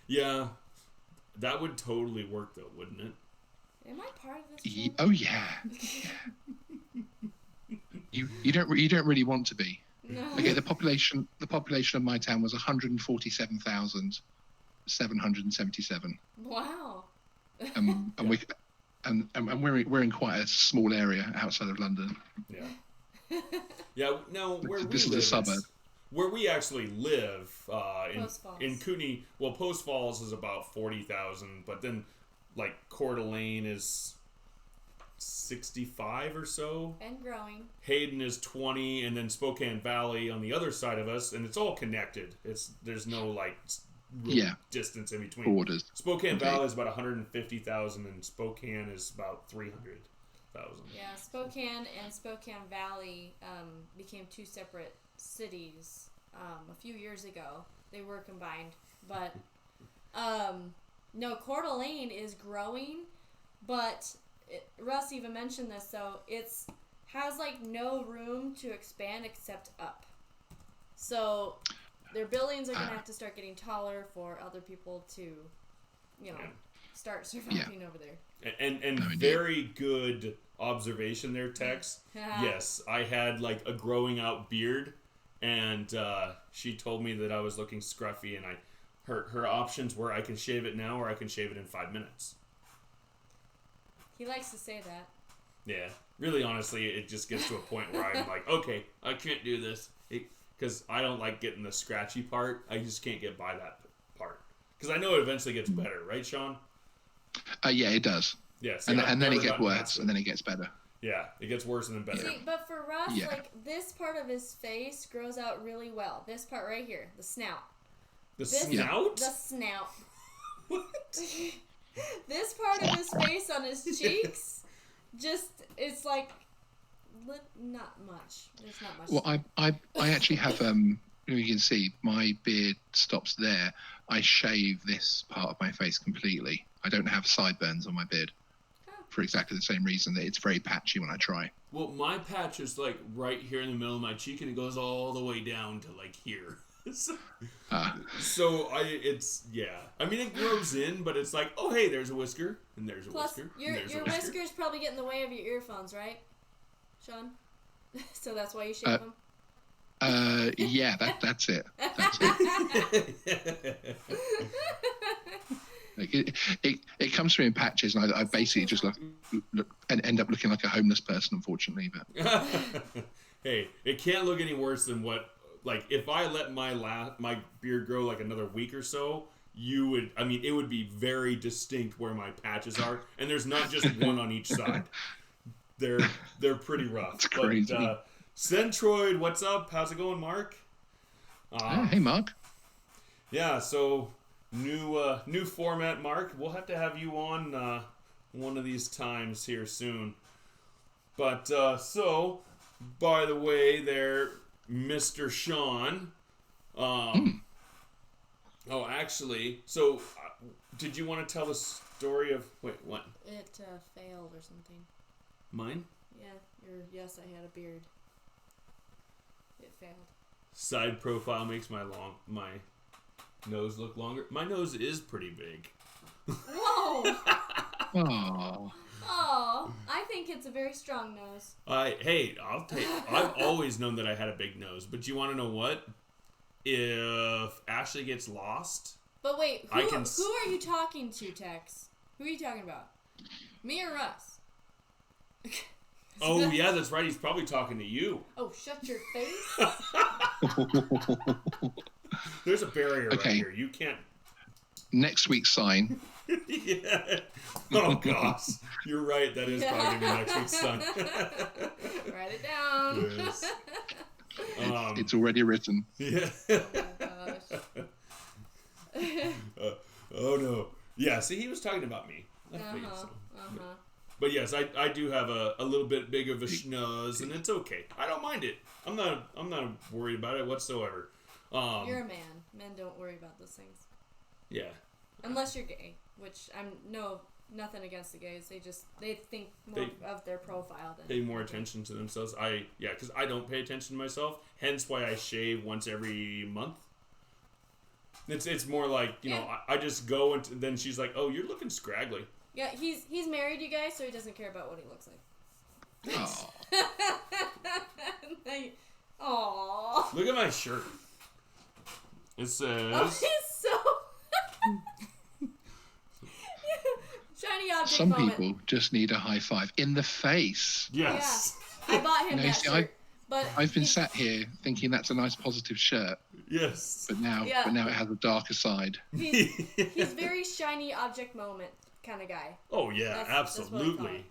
Yeah. That would totally work though, wouldn't it? Am I part of this? Show? Oh yeah. You don't really want to be. No. Okay, the population of my town was 147,777. Wow. And we're in quite a small area outside of London. Yeah. Yeah. No, where we This is live, a suburb. where we actually live Post Falls. in Cooney. Well, Post Falls is about 40,000, but then like Coeur d'Alene is 65 or so. And growing. Hayden is 20, and then Spokane Valley on the other side of us, and it's all connected. There's no like real distance in between. Borders. Spokane Valley is about 150,000, and Spokane is about 300,000. Yeah, Spokane and Spokane Valley became two separate cities a few years ago. They were combined, but no, Coeur d'Alene is growing, but Russ even mentioned this, so it's has like no room to expand except up. So their buildings are gonna have to start getting taller for other people to, start surviving over there. And very good observation there, Tex. Yes, I had like a growing out beard, and she told me that I was looking scruffy, and her options were I can shave it now or I can shave it in 5 minutes. He likes to say that. Yeah, really, honestly, it just gets to a point where I'm like, okay, I can't do this because I don't like getting the scratchy part. I just can't get by that part because I know it eventually gets better, right, Sean? Yeah, it does. Yes, and then it gets worse, and then it gets better. Yeah, it gets worse and then better. See, but for Russ, like this part of his face grows out really well. This part right here, the snout. Snout? The snout. What? This part of his face on his cheeks, it's like not much. There's not much. Well, I actually have you can see my beard stops there. I shave this part of my face completely. I don't have sideburns on my beard for exactly the same reason that it's very patchy when I try. Well, my patch is like right here in the middle of my cheek, and it goes all the way down to like here. So I mean, it grows in, but it's like, oh hey, there's a whisker, and there's a whisker. Your whiskers probably get in the way of your earphones, right, Sean? So that's why you shave them. Yeah, that's it. That's it. Like it comes through in patches, and I basically just look and end up looking like a homeless person, unfortunately. But hey, it can't look any worse than what. Like, if I let my beard grow like another week or so, it would be very distinct where my patches are, and there's not just one on each side. They're pretty rough. That's crazy. But, Centroid, what's up? How's it going, Mark? Hey, Mark. Yeah, so new format, Mark. We'll have to have you on one of these times here soon. But so, by the way, there. Mr. Sean. Oh, actually, so did you want to tell the story of... Wait, what? It failed or something. Mine? Yeah, yes, I had a beard. It failed. Side profile makes my nose look longer. My nose is pretty big. Whoa! Oh. Oh, I think it's a very strong nose. I've always known that I had a big nose, but you want to know what? If Ashley gets lost... But wait, who are you talking to, Tex? Who are you talking about? Me or Russ? Oh, yeah, that's right. He's probably talking to you. Oh, shut your face. There's a barrier right here. You can't... Next week's sign... Yeah. Oh gosh, you're right. That is probably gonna be next week's sign. Write it down. Yes. It's already written. Yeah. Oh my gosh. Oh no. Yeah. See, he was talking about me. I figured so. But yes, I do have a little bit big of a schnoz, and it's okay. I don't mind it. I'm not worried about it whatsoever. You're a man. Men don't worry about those things. Yeah. Unless you're gay, which nothing against the gays. They think more of their profile than pay more attention to themselves. Because I don't pay attention to myself. Hence why I shave once every month. It's more like I just go and then she's like, oh, you're looking scraggly. Yeah, he's married, you guys, so he doesn't care about what he looks like. Oh. Aww. Oh! Look at my shirt. It says... Oh, he's so... Shiny object Some moment. people just need a high five in the face. Yes. Yeah. I bought him No, that see, shirt. But I've been sat here thinking that's a nice positive shirt, Yes. but now it has a darker side. He's very shiny object moment kind of guy. Oh, yeah, That's what I call absolutely.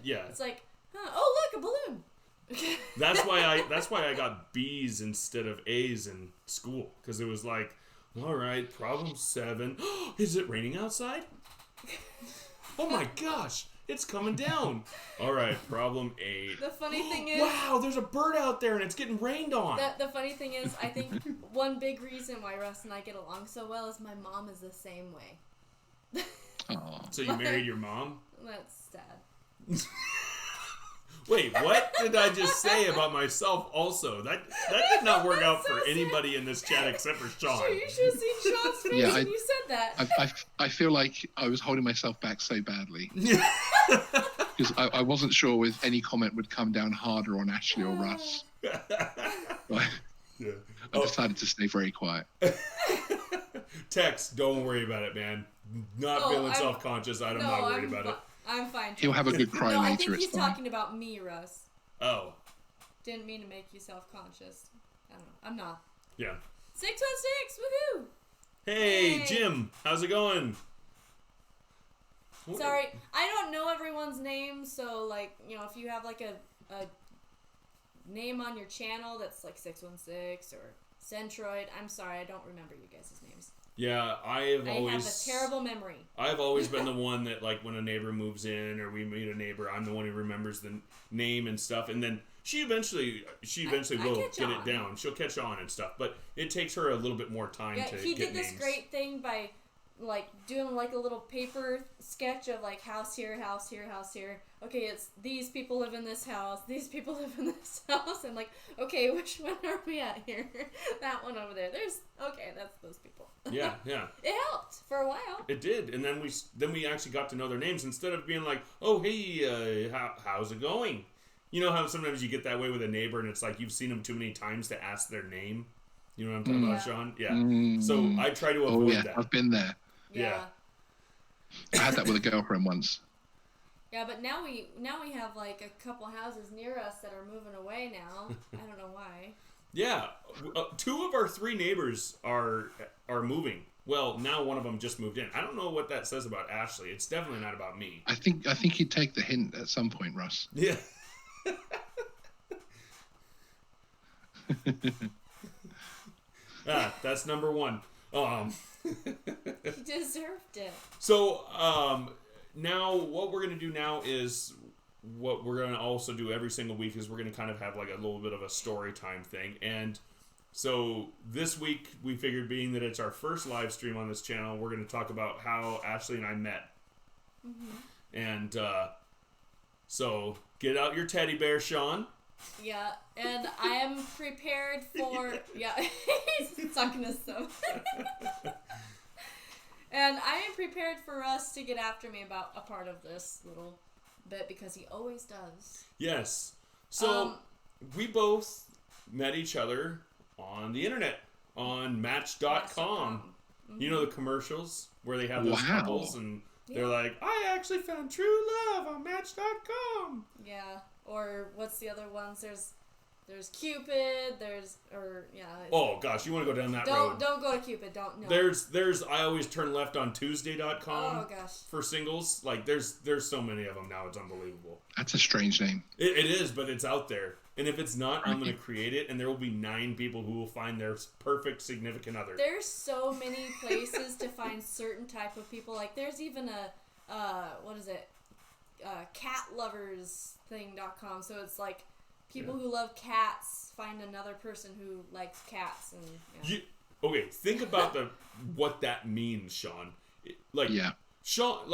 Yeah. It's like, oh, look, a balloon. That's why I got B's instead of A's in school, because it was like, all right, problem 7. Is it raining outside? Oh my gosh, it's coming down. All right, problem 8. The funny thing is, wow, there's a bird out there and it's getting rained on. the funny thing is, I think one big reason why Russ and I get along so well is my mom is the same way. Oh. So you married your mom? That's sad. Wait, what did I just say about myself also? That did not work out for anybody in this chat except for Sean. Sure, you should have seen Sean's face Yeah, when you said that. I feel like I was holding myself back so badly because I wasn't sure if any comment would come down harder on Ashley or Russ. I decided to stay very quiet. Tex, don't worry about it, man. Not feeling self-conscious. I'm not worried about it. I'm fine. He'll have a good cry no, later. I think it's he's fine. talking about me, Russ. Oh. Didn't mean to make you self-conscious. I don't know. I'm not. Yeah. 616, woohoo! Hey, Hey. Jim, how's it going? Sorry, I don't know everyone's name, so like, if you have like a name on your channel that's like 616 or Centroid, I'm sorry, I don't remember you guys' names. Yeah, I have a terrible memory. I've always been the one that, like, when a neighbor moves in or we meet a neighbor, I'm the one who remembers the name and stuff, and then she eventually will get it down. She'll catch on and stuff, but it takes her a little bit more time to get names. He did this great thing by like doing like a little paper sketch of like house here, house here, house here. Okay, it's these people live in this house, these people live in this house, and like, okay, which one are we at here? That one over there. That's those people. Yeah. It helped for a while. It did, and then we actually got to know their names instead of being like, oh, hey, how's it going? You know how sometimes you get that way with a neighbor and it's like you've seen them too many times to ask their name? You know what I'm talking about, Sean? Yeah. So I try to avoid that. I've been there. Yeah. I had that with a girlfriend once. Yeah, but now we have like a couple houses near us that are moving away now. I don't know why. Yeah, 2 of our 3 neighbors are moving. Well, now one of them just moved in. I don't know what that says about Ashley. It's definitely not about me. I think you'd take the hint at some point, Russ. Yeah. That's number 1. He deserved it. So, now what we're going to do now is what we're going to also do every single week is we're going to kind of have like a little bit of a story time thing. And so this week we figured, being that it's our first live stream on this channel, we're going to talk about how Ashley and I met. Mm-hmm. And so get out your teddy bear, Sean. Yeah, and I am prepared for... Yeah, he's sucking his thumb. And I am prepared for Russ to get after me about a part of this little bit, because he always does. Yes. So we both met each other on the internet, on Match.com. Mm-hmm. You know the commercials where they have those couples and they're like, I actually found true love on Match.com. Yeah. Or what's the other ones? There's Cupid. Oh gosh, you want to go down that road? Don't go to Cupid. Don't. No. There's I always turn left on Tuesday.com. Oh gosh. For singles, like there's so many of them now, it's unbelievable. That's a strange name. It is, but it's out there. And if it's not, I'm going to create it, and there will be 9 people who will find their perfect significant other. There's so many places to find certain type of people. Like there's even a catloversthing.com. So it's like people who love cats find another person who likes cats, and okay, think about what that means, Sean. Sean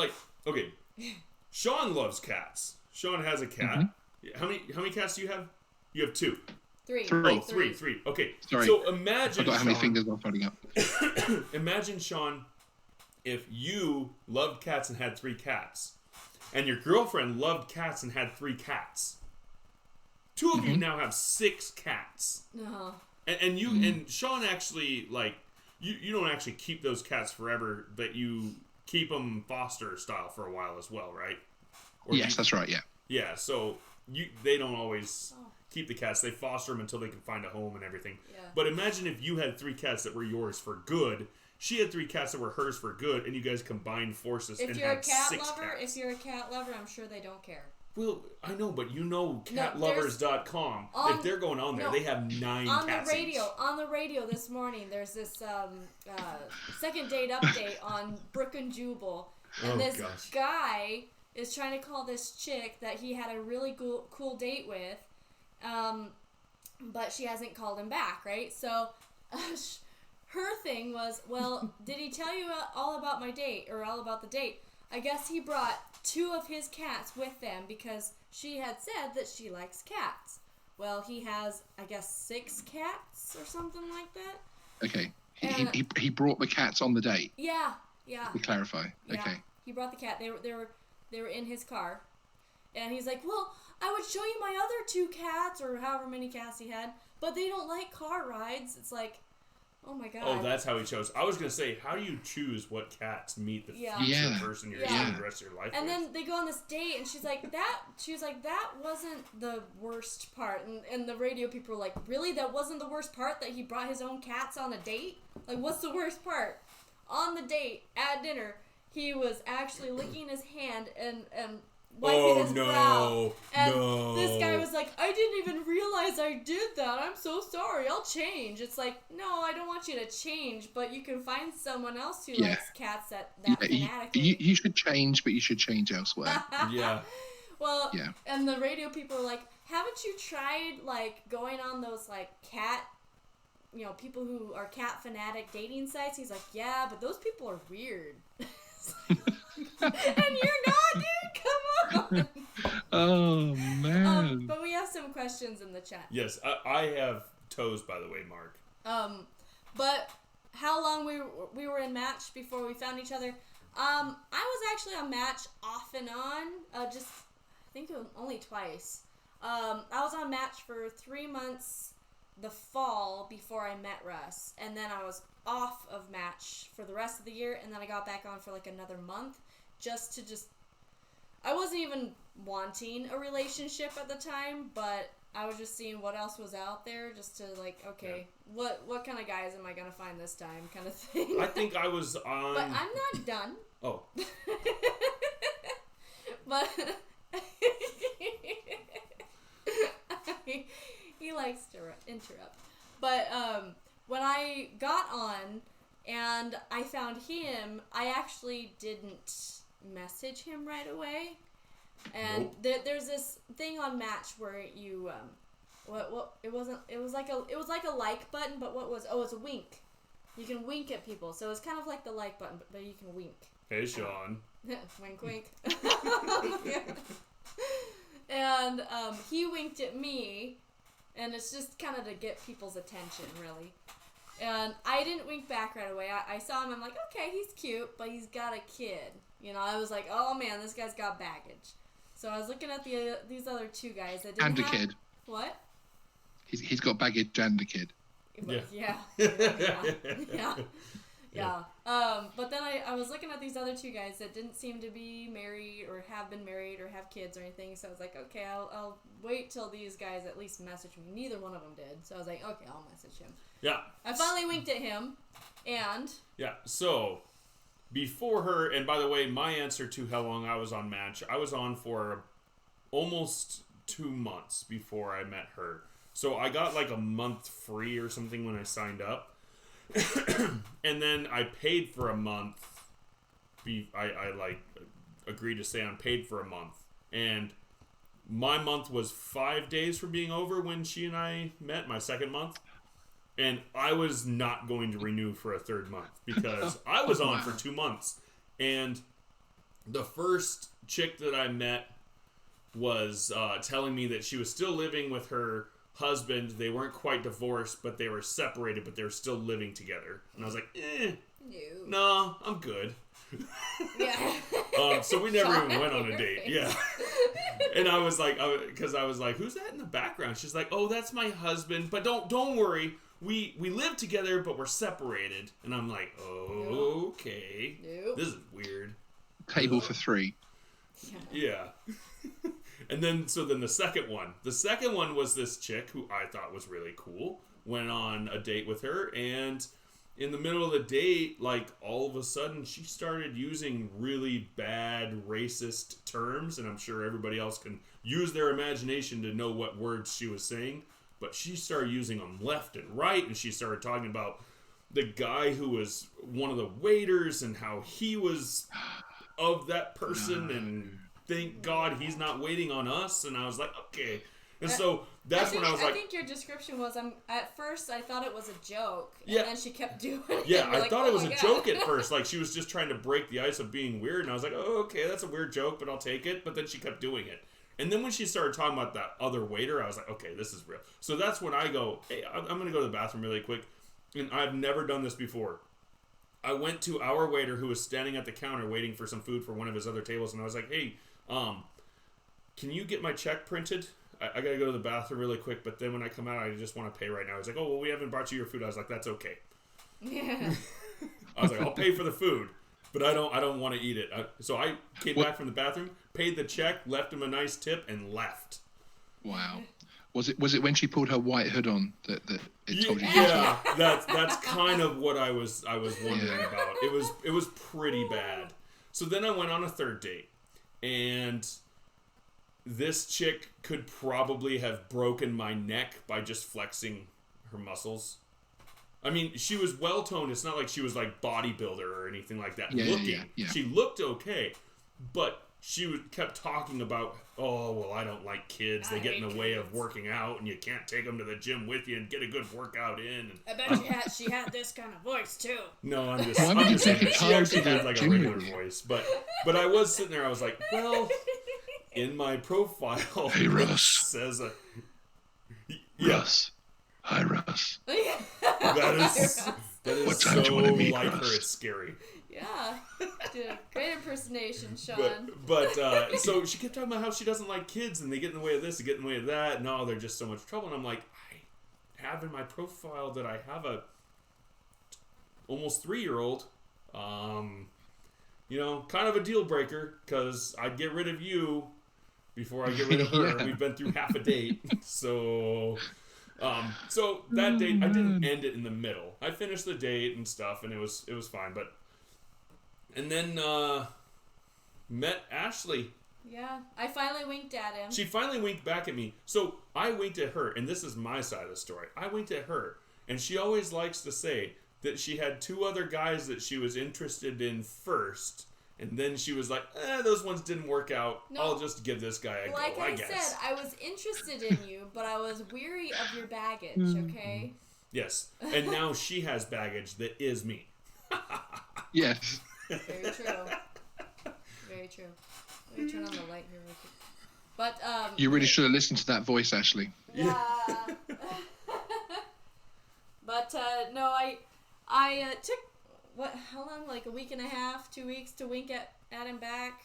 loves cats. Sean has a cat. Mm-hmm. How many cats do you have? You have 2. 3. Oh, three. Okay. Sorry. So imagine, I forgot how many fingers I'm holding up. Imagine, Sean, if you loved cats and had 3 cats, and your girlfriend loved cats and had 3 cats. 2 of you now have 6 cats. No. And you and Sean actually, like, you don't actually keep those cats forever, but you keep them foster style for a while as well, right? Yes, that's right. Yeah. Yeah. So they don't always keep the cats; they foster them until they can find a home and everything. Yeah. But imagine if you had 3 cats that were yours for good. She had 3 cats that were hers for good, and you guys combined forces and had 6 cats. If you're a cat lover, I'm sure they don't care. Well, I know, but catlovers.com. If they're going on there, they have 9 cats each. On the radio this morning, there's this second date update on Brooke and Jubal. And guy is trying to call this chick that he had a really cool date with, but she hasn't called him back, right? So her thing was, well, did he tell you all about my date or all about the date? I guess he brought 2 of his cats with them because she had said that she likes cats. Well, he has, I guess, 6 cats or something like that. Okay. He brought the cats on the date. Yeah. To clarify. Yeah. Okay. He brought the cat. They were in his car, and he's like, "Well, I would show you my other 2 cats or however many cats he had, but they don't like car rides." It's like, oh my god. Oh, that's how he chose. I was gonna say, how do you choose what cats meet the future person you're spending the rest of your life with? And then they go on this date, and she's like, that wasn't the worst part. And the radio people were like, really? That wasn't the worst part, that he brought his own cats on a date? Like, what's the worst part? On the date, at dinner, he was actually licking his hand and wiping his brow. And this guy was like, I didn't even realize I did that. I'm so sorry. I'll change. It's like, no, I don't want you to change, but you can find someone else who likes cats that fanatically. You should change, but you should change elsewhere. Yeah. Well, and the radio people were like, haven't you tried, like, going on those, like, cat, people who are cat fanatic dating sites? He's like, yeah, but those people are weird. And you're not, dude. Come on. Oh man. But we have some questions in the chat. Yes, I have toes, by the way, Mark. But how long we were in Match before we found each other? I was actually on Match off and on. Just I think it was only twice. I was on Match for 3 months the fall before I met Russ, and then I was off of Match for the rest of the year, and then I got back on for like another month I wasn't even wanting a relationship at the time, but I was just seeing what else was out there, just to like, okay, what kind of guys am I gonna find this time, kind of thing. I think I was on. But I'm not done. Oh. But he likes to interrupt. But when I got on and I found him, I actually didn't message him right away. And there's this thing on Match where you it was like a like button, but it's a wink. You can wink at people, so it's kind of like the like button, but you can wink. Hey, Sean. Wink, wink. And he winked at me, and it's just kind of to get people's attention, really. And I didn't wink back right away. I saw him, I'm like, okay, he's cute, but he's got a kid. I was like, oh man, this guy's got baggage. So I was looking at these other 2 guys that didn't have... kid. What? He's got baggage and a kid. Yeah. But then I was looking at these other 2 guys that didn't seem to be married or have been married or have kids or anything. So I was like, okay, I'll wait till these guys at least message me. Neither one of them did. So I was like, okay, I'll message him. Yeah. I finally winked at him, and... Yeah, so... Before her, and by the way, my answer to how long I was on Match, I was on for almost 2 months before I met her. So I got like a month free or something when I signed up. And then I paid for a month. I agreed to stay on paid for a month. And my month was 5 days from being over when she and I met, my second month. And I was not going to renew for a 3rd month because I was on for 2 months. And the first chick that I met was telling me that she was still living with her husband. They weren't quite divorced, but they were separated, but they were still living together. And I was like, no, I'm good. Yeah. So we never even went on a date. Yeah. And I was like, because I was like, who's that in the background? She's like, oh, that's my husband. But don't worry. we live together, but we're separated. And I'm like, okay, Nope. this is weird. Table for 3. Yeah. And then the second one was this chick who I thought was really cool. Went on a date with her, and in the middle of the date, like, all of a sudden she started using really bad racist terms, and I'm sure everybody else can use their imagination to know what words she was saying, but she started using them left and right, and she started talking about the guy who was one of the waiters and how he was of that person, and thank God he's not waiting on us. And I was like, okay. And so that's when I was like, I think your description was, at first I thought it was a joke, and Yeah. then she kept doing it. yeah, I like, thought oh it was my a God. joke at first. Like, she was just trying to break the ice of being weird. And I was like, oh, okay, that's a weird joke, but I'll take it. But then she kept doing it. And then when she started talking about that other waiter, I was like, okay, this is real. So that's when I go, hey, I'm going to go to the bathroom really quick. And I've never done this before. I went to our waiter who was standing at the counter waiting for some food for one of his other tables. And I was like, hey, can you get my check printed? I got to go to the bathroom really quick. But then when I come out, I just want to pay right now. He's like, oh, well, we haven't brought you your food. I was like, that's okay. Yeah. I was like, I'll pay for the food, but I don't want to eat it. So I came back from the bathroom, paid the check, left him a nice tip, and left. Wow. Was it when she pulled her white hood on that it told you? Yeah, that's kind of what I was wondering about. It was pretty bad. So then I went on a third date, and this chick could probably have broken my neck by just flexing her muscles. I mean, she was well-toned. It's not like she was like bodybuilder or anything like that. Yeah. She looked okay, but she kept talking about, oh, well, I don't like kids. They get in the way of working out, and you can't take them to the gym with you and get a good workout in. And, I bet she had this kind of voice too. no, I'm just you saying taking she Carl actually to the had like a gym regular with you? voice. But I was sitting there, I was like, well, in my profile, Hey, Russ. it says Russ. Hi, Russ. that is What time do you so wanna meet, like her, Russ? it's scary. Yeah. Did a great impersonation, Sean. But so she kept talking about how she doesn't like kids and they get in the way of this, they get in the way of that. No, they're just so much trouble. And I'm like, I have in my profile that I have a almost 3-year-old. Kind of a deal breaker because I'd get rid of you before I get rid of her. Yeah. We've been through half a date, so that date I didn't end it in the middle. I finished the date and stuff, and it was fine. And then met Ashley. Yeah, I finally winked at him. She finally winked back at me. So I winked at her, and this is my side of the story. I winked at her, and she always likes to say that she had 2 other guys that she was interested in first, and then she was like, those ones didn't work out. No. I'll just give this guy a go, I guess. Said, I was interested in you, but I was weary of your baggage, okay? Yes, and now she has baggage that is me. Yes. Very true. Very true. Let me turn on the light here real quick. But, You really should have listened to that voice, Ashley. yeah. But, no, I took, how long? Like a week and a half, 2 weeks to wink at him back.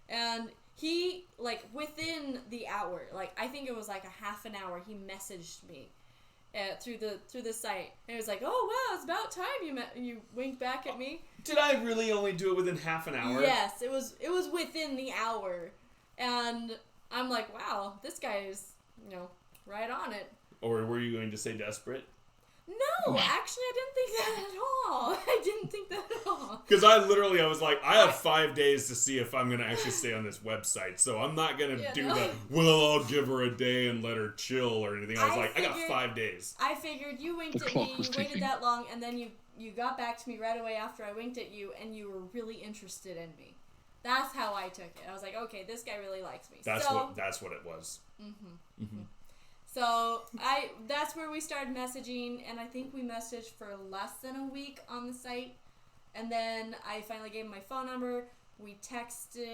And he, like, within the hour, like, I think it was like a half an hour, he messaged me through the site. And he was like, oh, wow, it's about time you winked back at me. Did I really only do it within half an hour? Yes, it was within the hour. And I'm like, wow, this guy is, right on it. Or were you going to say desperate? No, actually, I didn't think that at all. I didn't think that at all. Because I was like, I have 5 days to see if I'm going to actually stay on this website. So I'm not going to do I'll give her a day and let her chill or anything. I was I got 5 days. I figured you winked at me, you waited that long, and then you got back to me right away after I winked at you, and you were really interested in me. That's how I took it. I was like, okay, this guy really likes me. That's what it was. Mm-hmm. Mm-hmm. So that's where we started messaging, and I think we messaged for less than a week on the site, and then I finally gave him my phone number. We texted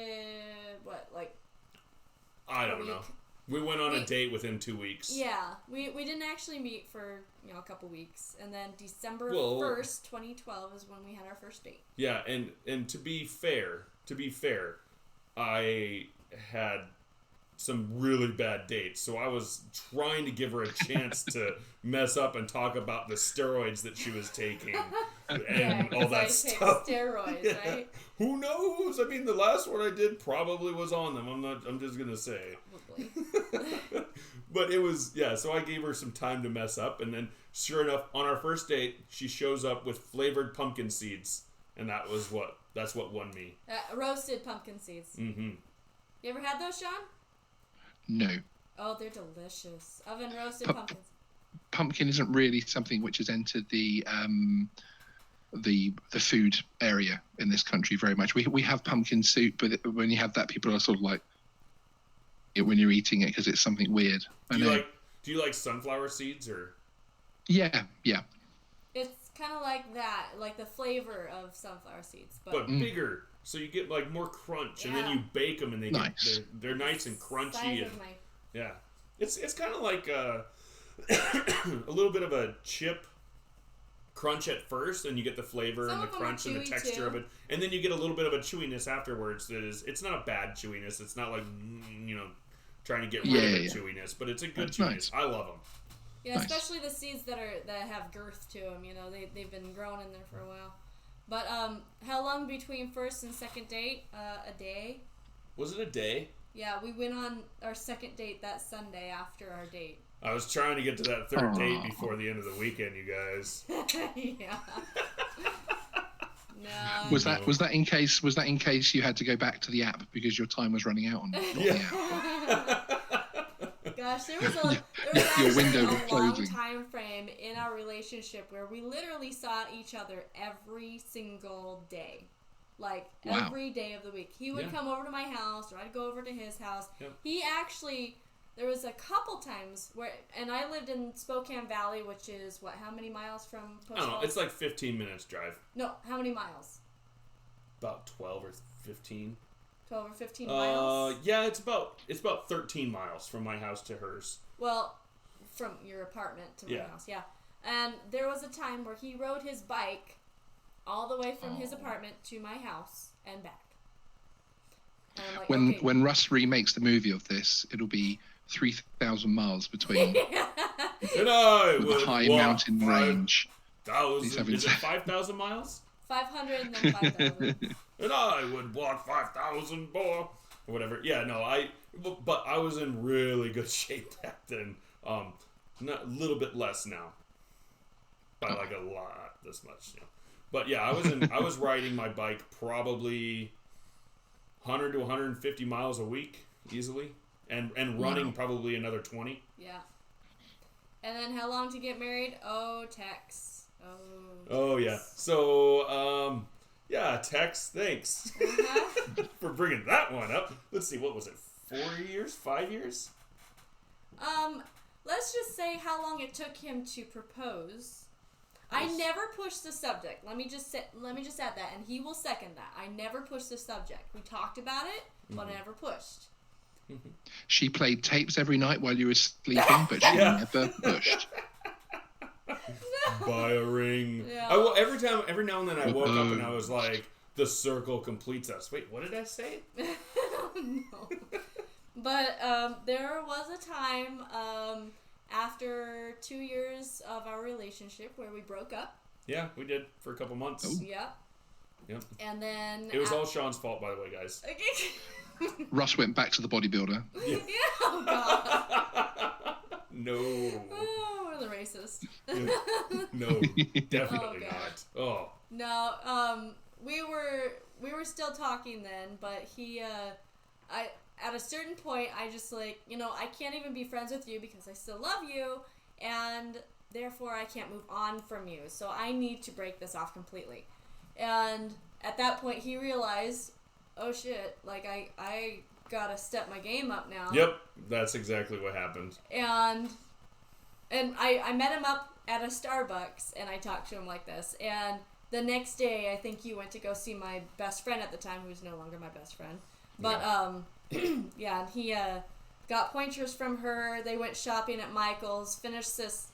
I don't know. We went on a date within 2 weeks. Yeah, we didn't actually meet for a couple weeks, and then December 1st, 2012 is when we had our first date. Yeah, and to be fair, I had some really bad dates, so I was trying to give her a chance to mess up and talk about the steroids that she was taking and all that stuff. Steroids, right? Who knows? I mean, the last one I did probably was on them. I'm just gonna say. Probably. But it was, so I gave her some time to mess up, and then sure enough, on our first date, she shows up with flavored pumpkin seeds, and that's what won me. Roasted pumpkin seeds. Mm-hmm. You ever had those, Sean? No. Oh, they're delicious. Oven roasted pumpkins. Pumpkin isn't really something which has entered the food area in this country very much. We have pumpkin soup, but when you have that, people are sort of like it when you're eating it because it's something weird. Do you like sunflower seeds or? Yeah. It's kind of like that, like the flavor of sunflower seeds, but bigger. So you get like more crunch, and then you bake them, and they're nice and crunchy, and it's kind of like a little bit of a chip crunch at first, and you get the flavor and the crunch and the texture of it, and then you get a little bit of a chewiness afterwards. It's not a bad chewiness. It's not like trying to get rid of the chewiness, but it's a good chewiness. Nice. I love them. Yeah, especially the seeds that have girth to them. They've been growing in there for a while. But how long between first and second date? A day. Was it a day? Yeah, we went on our second date that Sunday after our date. I was trying to get to that third date before the end of the weekend, you guys. Yeah. No. Was that in case you had to go back to the app because your time was running out on the app? Gosh, there was a long time frame in our relationship where we literally saw each other every single day. Like, every day of the week. He would come over to my house, or I'd go over to his house. Yep. He actually, there was a couple times where, and I lived in Spokane Valley, which is, how many miles from Post I don't know, it's like 15 minutes drive. No, how many miles? About 12 or 15. 12 or 15 miles? Yeah, it's about 13 miles from my house to hers. Well, from your apartment to my house, yeah. And there was a time where he rode his bike all the way from his apartment to my house and back. And I'm like, when Russ remakes the movie of this, it'll be 3,000 miles between and I the high mountain range. Is it 5,000 miles? 500 and then 5,000. And I would walk 5,000 more, or whatever. Yeah, no, but I was in really good shape back then. Not a little bit less now, by like a lot, this much. But yeah, I was riding my bike probably 100 to 150 miles a week easily, and running probably another 20. Yeah. And then how long to get married? Oh, Tex. Oh yeah. So Tex, thanks for bringing that one up. Let's see, what was it? 4 years? 5 years? Let's just say how long it took him to propose. I never pushed the subject. Let me just add that, and he will second that. I never pushed the subject. We talked about it, but I never pushed. She played tapes every night while you were sleeping, but she never pushed. Buy a ring. Yeah. Every now and then I woke up and I was like, the circle completes us. Wait, what did I say? No. But there was a time after 2 years of our relationship where we broke up. Yeah, we did for a couple months. Ooh. Yep. And then it was all Sean's fault, by the way, guys. Russ went back to the bodybuilder. Yeah. Oh God. No. Oh, we're the racist. No, definitely not. Oh. No. We were still talking then, but he at a certain point, I just I can't even be friends with you because I still love you, and therefore I can't move on from you. So I need to break this off completely. And at that point, he realized, oh shit, I gotta step my game up now. Yep, that's exactly what happened. And I met him up at a Starbucks, and I talked to him like this. And the next day, I think you went to go see my best friend at the time, who's no longer my best friend. But and he got pointers from her. They went shopping at Michael's, finished this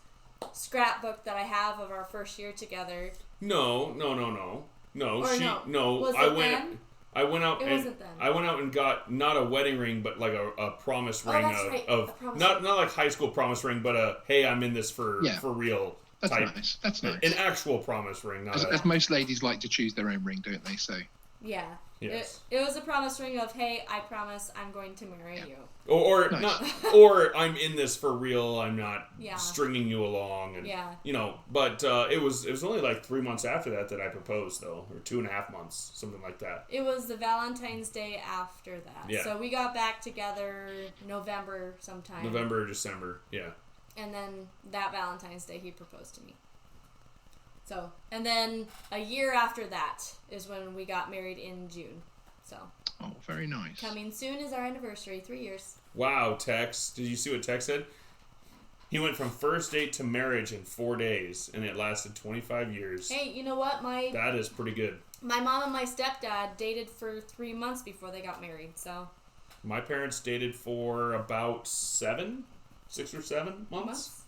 scrapbook that I have of our first year together. No. Or I went. then? I went out It wasn't then. I went out and got not a wedding ring, but like a promise ring that's of, right. of A promise not ring. not like high school promise ring, but a hey, I'm in this for real That's type. nice. That's nice. An actual promise ring, not As most ladies like to choose their own ring, don't they? So. Yeah. Yes. It was a promise ring of, hey, I promise I'm going to marry you. Or Nice. not, or I'm in this for real. I'm not Yeah. stringing you along, and Yeah. you know. But it was only like 3 months after that I proposed, though, or 2.5 months, something like that. It was the Valentine's Day after that. Yeah. So we got back together November sometime. November, December, yeah. And then that Valentine's Day he proposed to me. So, and then a year after that is when we got married in June. So. Oh, very nice. Coming soon is our anniversary, 3 years. Wow, Tex. Did you see what Tex said? He went from first date to marriage in 4 days, and it lasted 25 years. Hey, you know what? That is pretty good. My mom and my stepdad dated for 3 months before they got married, so. My parents dated for about 6 or 7 months.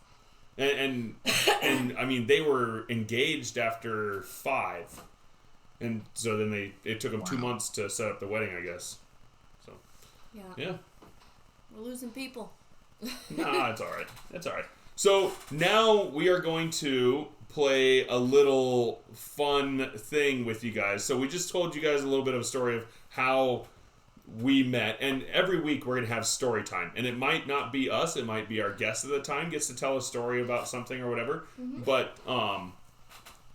And I mean, they were engaged after 5. And so then it took them 2 months to set up the wedding, I guess. So, yeah. We're losing people. Nah, it's all right. It's all right. So now we are going to play a little fun thing with you guys. So we just told you guys a little bit of a story of how we met, and every week we're going to have story time, and it might not be us, it might be our guest at the time gets to tell a story about something or whatever. But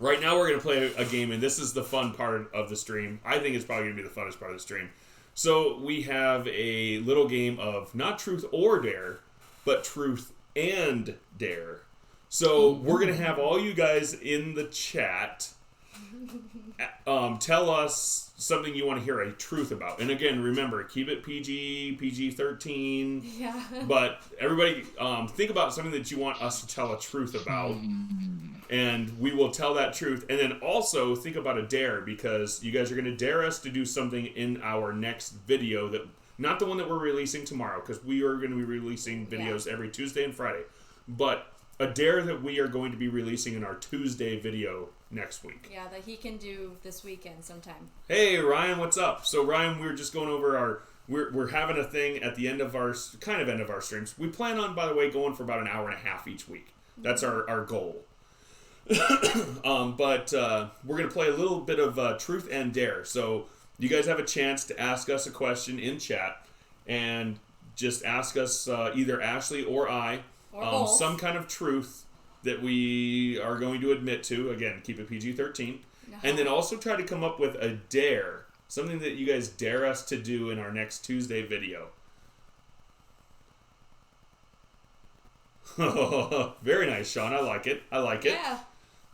right now we're going to play a game, and this is the fun part of the stream. I think it's probably going to be the funnest part of the stream. So we have a little game of not truth or dare, but truth and dare. So we're going to have all you guys in the chat tell us something you want to hear a truth about. And again, remember, keep it PG-13. Yeah. But everybody, think about something that you want us to tell a truth about. And we will tell that truth. And then also think about a dare, because you guys are going to dare us to do something in our next video, that not the one that we're releasing tomorrow, because we are going to be releasing videos every Tuesday and Friday. But a dare that we are going to be releasing in our Tuesday video next week. Yeah, that he can do this weekend sometime. Hey, Ryan, what's up? So, Ryan, we're just going over we're having a thing at the end of our streams. We plan on, by the way, going for about an hour and a half each week. That's our goal. But we're going to play a little bit of truth and dare. So you guys have a chance to ask us a question in chat, and just ask us, either Ashley or I, Or some kind of truth that we are going to admit to. Again, keep it PG-13. And then also try to come up with a dare. Something that you guys dare us to do in our next Tuesday video. Very nice, Sean. I like it. Yeah.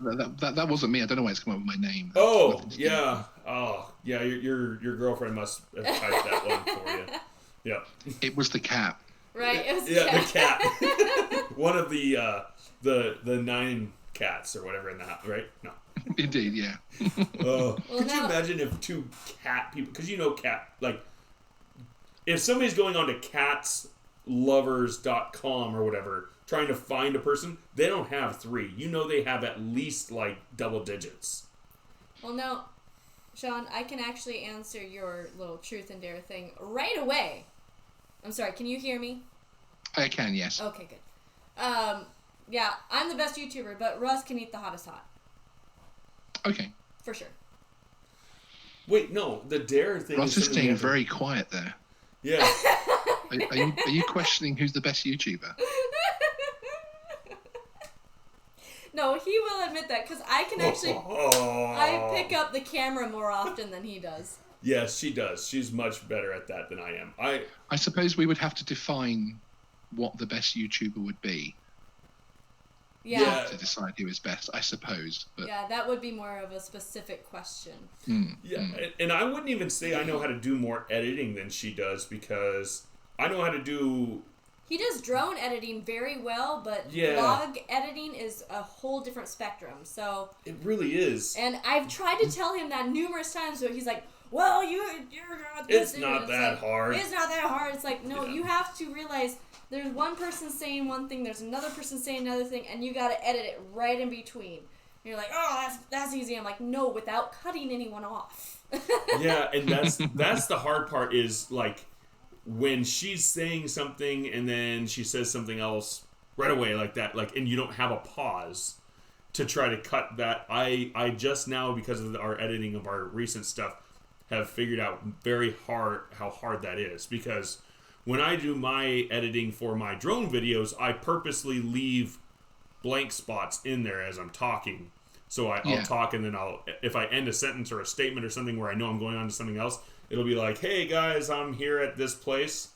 That wasn't me. I don't know why it's come up with my name. Oh, yeah. Oh, yeah. Your girlfriend must have typed that one for you. Yeah. It was the cat. Right. It was The cat. One of the 9 cats or whatever in the house, right? No. Indeed, yeah. Could you imagine if 2 cat people, because you know cat, like, if somebody's going on to catslovers.com or whatever, trying to find a person, they don't have 3. You know they have at least, like, double digits. Well, no, Sean, I can actually answer your little truth and dare thing right away. I'm sorry, can you hear me? I can, yes. Okay, good. Yeah, I'm the best YouTuber, but Russ can eat the hottest hot. Okay. For sure. Wait, no, the dare thing Ross is something staying we have to- very quiet there. Yeah. Are you questioning who's the best YouTuber? No, he will admit that, because I can actually... I pick up the camera more often than he does. Yes, she does. She's much better at that than I am. I suppose we would have to define what the best YouTuber would be Yeah. to decide who is best, I suppose. But Yeah, that would be more of a specific question. And I wouldn't even say I know how to do more editing than she does, because I know how to do... He does drone editing very well, but vlog editing is a whole different spectrum. So It really is. And I've tried to tell him that numerous times, but he's like, well, you're not this. It's not that hard. It's not that hard. It's like, no, you have to realize there's one person saying one thing, there's another person saying another thing, and you got to edit it right in between. And you're like, oh, that's easy. I'm like, no, without cutting anyone off. Yeah, and that's the hard part is like when she's saying something and then she says something else right away like that, like, and you don't have a pause to try to cut that. I just now, because of our editing of our recent stuff, have figured out very hard how hard that is, because when I do my editing for my drone videos, I purposely leave blank spots in there as I'm talking. So I'll talk, and then if I end a sentence or a statement or something where I know I'm going on to something else, it'll be like, hey guys, I'm here at this place.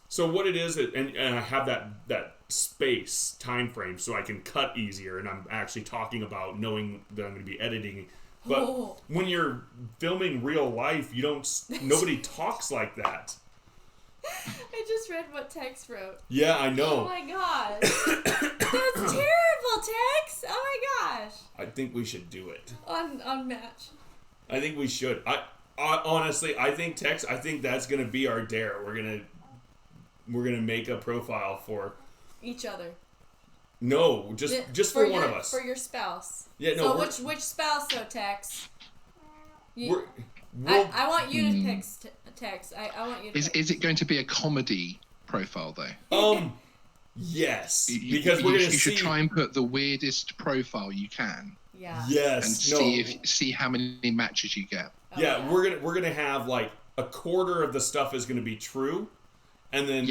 So what it is, and I have that space time frame so I can cut easier, and I'm actually talking about knowing that I'm going to be editing. But when you're filming real life, nobody talks like that. I just read what Tex wrote. Yeah, I know. Oh my gosh. That's terrible, Tex. Oh my gosh. I think we should do it. On Match. I think we should. I honestly, I think Tex, I think that's going to be our dare. We're going to make a profile for each other. No, just for one of us. For your spouse. Yeah, no. So which spouse, though, Tex? I want you to pick Tex. I want you to pick. Is it going to be a comedy profile, though? Yes. Because we're going to see... You should try and put the weirdest profile you can. Yeah. Yes. And see how many matches you get. Oh, yeah, we're gonna have like a quarter of the stuff is going to be true, and then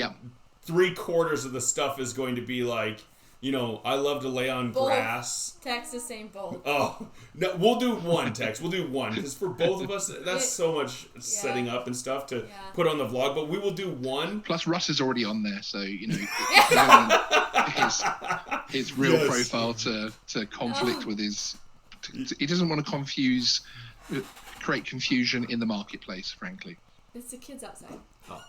3/4 of the stuff is going to be like, I love to lay on grass. Tex is saying both. Oh, no, we'll do one, Tex. We'll do one. Because for both of us, that's so much setting up and stuff to put on the vlog. But we will do one. Plus, Russ is already on there, so, his real profile to conflict with his... he doesn't want to create confusion in the marketplace, frankly. It's the kids outside. Oh,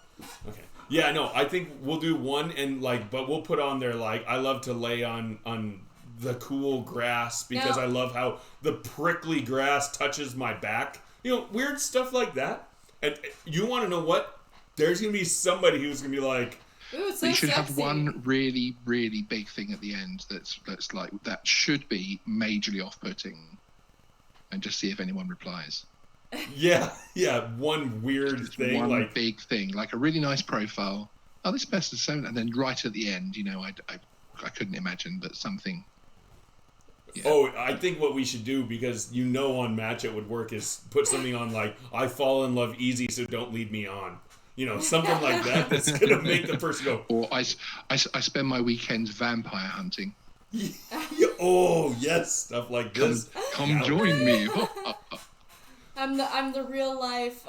okay. Yeah, no, I think we'll do one, and but we'll put on there I love to lay on the cool grass because I love how the prickly grass touches my back. Weird stuff like that. And you want to know what? There's gonna be somebody who's gonna be like, ooh, so you should sexy. have one really, really big thing at the end that's like that should be majorly off-putting, and just see if anyone replies. Yeah, one weird just thing, one big thing, like a really nice profile. Oh, this best of 7, and then right at the end, I couldn't imagine, but something. Yeah. Oh, I think what we should do, because on Match it would work, is put something on like, I fall in love easy, so don't lead me on. Something like that that's gonna make the person go. Or I spend my weekends vampire hunting. Oh yes, stuff like this. Come join me. I'm the real life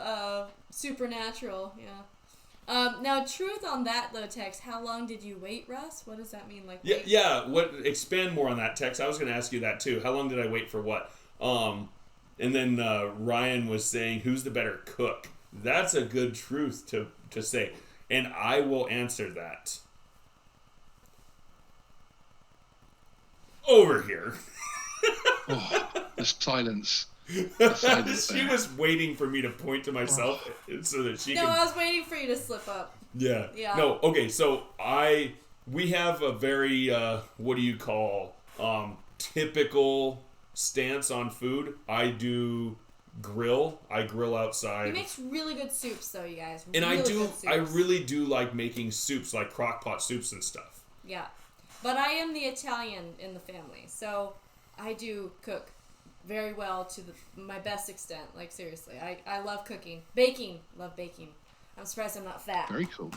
supernatural. Yeah. Now, truth on that though, Tex. How long did you wait, Russ? What does that mean? Yeah. Expand more on that, Tex. I was going to ask you that too. How long did I wait for what? And then Ryan was saying, who's the better cook? That's a good truth to say, and I will answer that. Over here. The silence. She was waiting for me to point to myself so that she No, I was waiting for you to slip up. Yeah. No, okay, so we have a very what do you call typical stance on food. I do grill. I grill outside. He makes really good soups though, you guys. And really I really do like making soups, like crock pot soups and stuff. Yeah. But I am the Italian in the family, so I do cook very well to my best extent. Like, seriously, I love cooking. Love baking. I'm surprised I'm not fat. Very cool.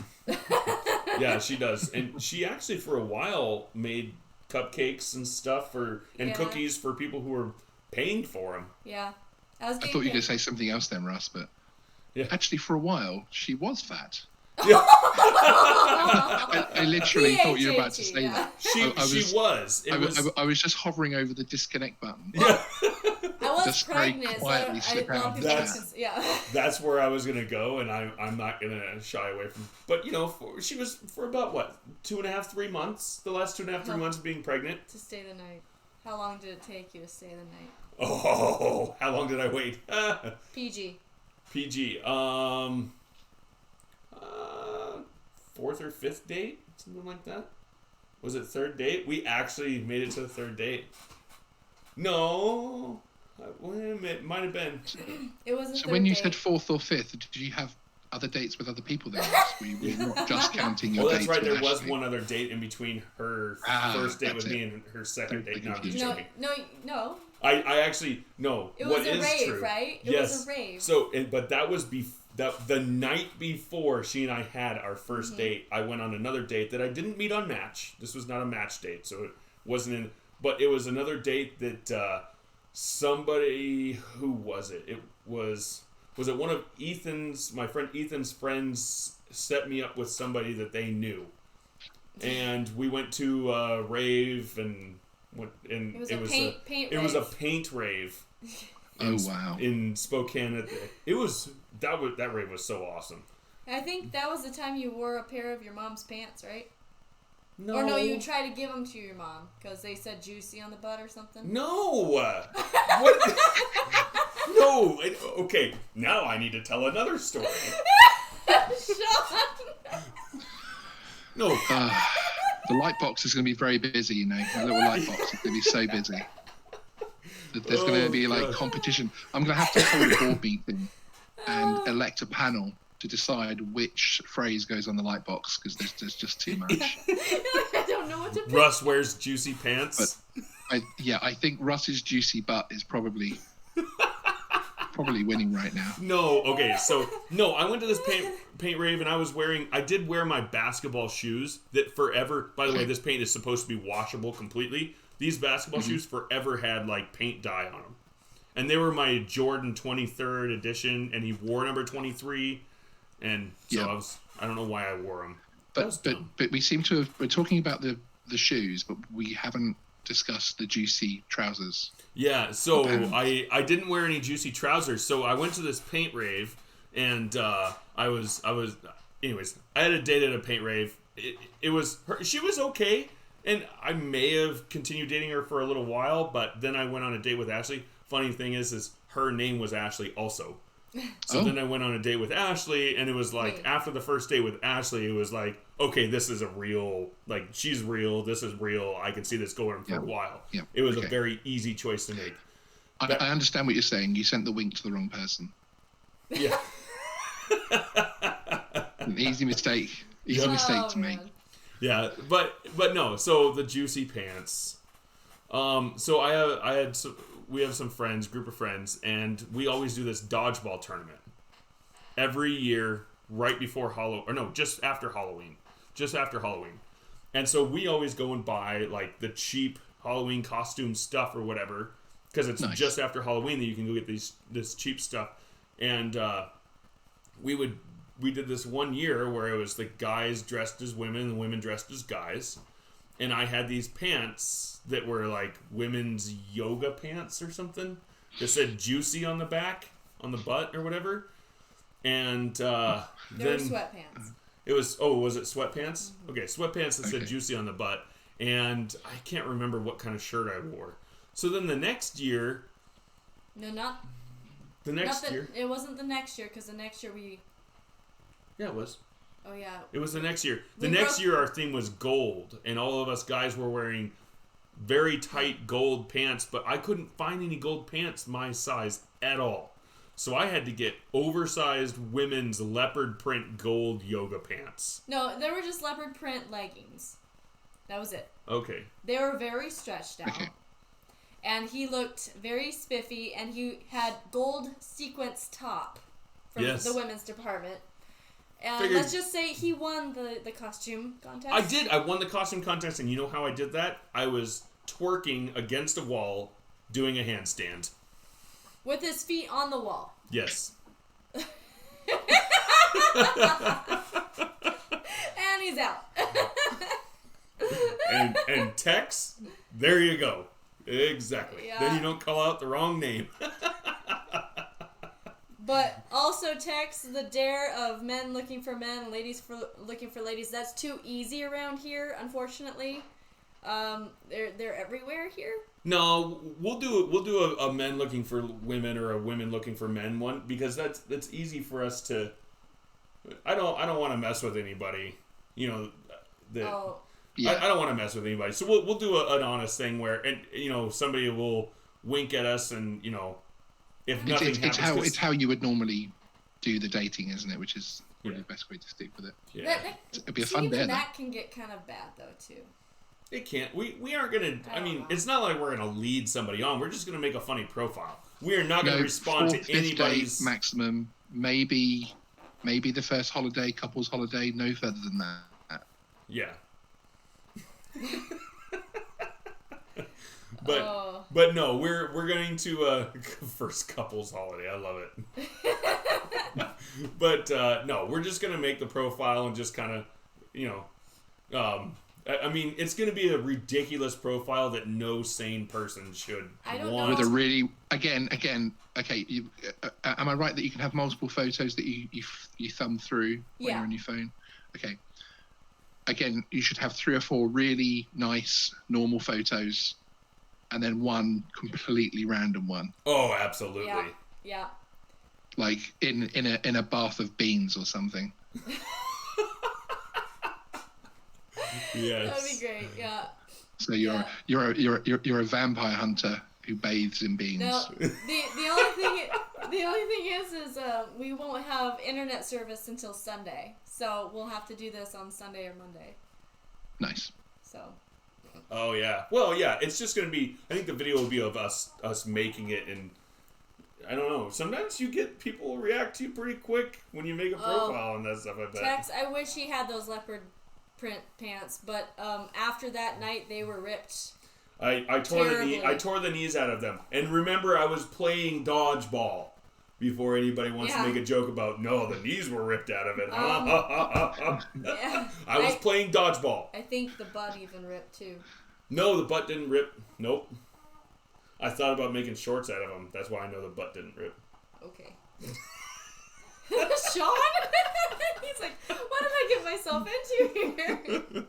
Yeah, she does. And she actually, for a while, made cupcakes and stuff and cookies for people who were paying for them. Yeah. I thought you were going to say something else then, Russ, but actually, for a while, she was fat. Yeah. I literally thought you were about to say that. She was. I was just hovering over the disconnect button. Yeah. I was just pregnant, very quietly so I didn't know if That's where I was gonna go, and I'm not gonna shy away from. But she was for about what 2.5, 3 months. The last 2.5, 3 months of being pregnant. To stay the night. How long did it take you to stay the night? Oh, how long did I wait? PG. 4th or 5th date, something like that. Was it 3rd date? We actually made it to the 3rd date. No. It might have been. It was a So third when you date. said 4th or 5th, did you have other dates with other people then? Were you not just counting your Well, that's dates right. with There was Ashley? one other date in between her first date with me and her second date. No, I'm just joking. No. I actually no. It what was a is rave, true? right? It Yes. was a rave. So, but that was the night before she and I had our first date. I went on another date that I didn't meet on Match. This was not a Match date, so it wasn't in. But it was another date that somebody. Who was it? It was it one of my friend Ethan's friends set me up with somebody that they knew, and we went to a rave and It was a paint it rave. was a paint rave. Oh wow! In Spokane, that rave was so awesome. I think that was the time you wore a pair of your mom's pants, right? No, Or no, you tried to give them to your mom because they said juicy on the butt or something. No, what? No. Okay, now I need to tell another story. Sean! No. The light box is going to be very busy, you know. My little light box is going to be so busy. There's going to be like competition. I'm going to have to hold a board meeting and elect a panel to decide which phrase goes on the light box because there's just too much. I don't know what to pick. Russ wears juicy pants. But I think Russ's juicy butt is probably winning right now. No, okay, so no, I went to this paint rave and I did wear my basketball shoes that forever. By the way, this paint is supposed to be washable completely. These basketball shoes forever had like paint dye on them, and they were my Jordan 23rd edition, and he wore number 23, and so I don't know why I wore them. But we seem to we're talking about the shoes, but we haven't discussed the juicy trousers. Yeah, so I didn't wear any juicy trousers, so I went to this paint rave, and I was anyways, I had a date at a paint rave. It was she was okay, and I may have continued dating her for a little while, but then I went on a date with Ashley. Funny thing is her name was Ashley also. So then I went on a date with Ashley, and it was like, after the first date with Ashley, it was like, okay, this is a real, like, she's real, this is real, I can see this going for a while. Yeah. It was a very easy choice to make. I understand what you're saying. You sent the wink to the wrong person. Yeah. An easy mistake. Easy mistake to make. Yeah, but no, so the juicy pants. So we have some friends, group of friends, and we always do this dodgeball tournament every year, right before just after Halloween, and so we always go and buy like the cheap Halloween costume stuff or whatever, because it's just after Halloween that you can go get this cheap stuff, and we did this one year where it was the guys dressed as women and the women dressed as guys. And I had these pants that were like women's yoga pants or something that said juicy on the back, on the butt or whatever. And They were sweatpants. It was, was it sweatpants? Mm-hmm. Okay, sweatpants that said juicy on the butt. And I can't remember what kind of shirt I wore. So then the next year... No, not... The next year... It wasn't the next year, because the next year we... Yeah, it was. Oh, yeah. It was the next year. The next year our theme was gold, and all of us guys were wearing very tight gold pants, but I couldn't find any gold pants my size at all. So I had to get oversized women's leopard print gold yoga pants. No, they were just leopard print leggings. That was it. Okay. They were very stretched out. Okay. And he looked very spiffy, and he had gold sequence top from the women's department. And let's just say he won the costume contest. I did. I won the costume contest, and you know how I did that? I was twerking against a wall doing a handstand. With his feet on the wall. Yes. And he's out. and Tex, there you go. Exactly. Yeah. Then you don't call out the wrong name. But also Tex, the dare of men looking for men, ladies looking for ladies. That's too easy around here, unfortunately. They're everywhere here. No, we'll do a men looking for women or a women looking for men one, because that's easy for us to. I don't want to mess with anybody. You know I don't want to mess with anybody. So we'll do an honest thing where, and somebody will wink at us, and if nothing it's happens, it's how you would normally do the dating, isn't it? Which is probably the best way to stick with it. Yeah. It'd be a fun day. That can get kind of bad though too. It can't. We aren't gonna. I mean, it's not like we're gonna lead somebody on. We're just gonna make a funny profile. We are not gonna respond to anybody's maximum. Maybe the first holiday, couples holiday. No further than that. Yeah. But no, we're going to first couples holiday. I love it. But no, we're just gonna make the profile and just kind of I mean, it's going to be a ridiculous profile that no sane person should want. With a really, again, okay, am I right that you can have multiple photos that you thumb through when you're on your phone? Okay. Again, you should have 3 or 4 really nice, normal photos, and then one completely random one. Oh, absolutely. Yeah. Like in a bath of beans or something. Yes. That would be great. Yeah. So you're a vampire hunter who bathes in beans. No, the only thing is we won't have internet service until Sunday, so we'll have to do this on Sunday or Monday. Nice. So. Oh yeah. Well, yeah. It's just gonna be. I think the video will be of us making it, and I don't know. Sometimes you get people react to you pretty quick when you make a profile and that stuff. I bet. Tex, I wish he had those leopard print pants, but after that night they were ripped. I tore the knees out of them. And remember, I was playing dodgeball before anybody wants to make a joke about the knees were ripped out of it. Yeah. I was playing dodgeball. I think the butt even ripped too. No, the butt didn't rip. Nope. I thought about making shorts out of them. That's why I know the butt didn't rip. Okay. Sean? He's like, what did I get myself into here?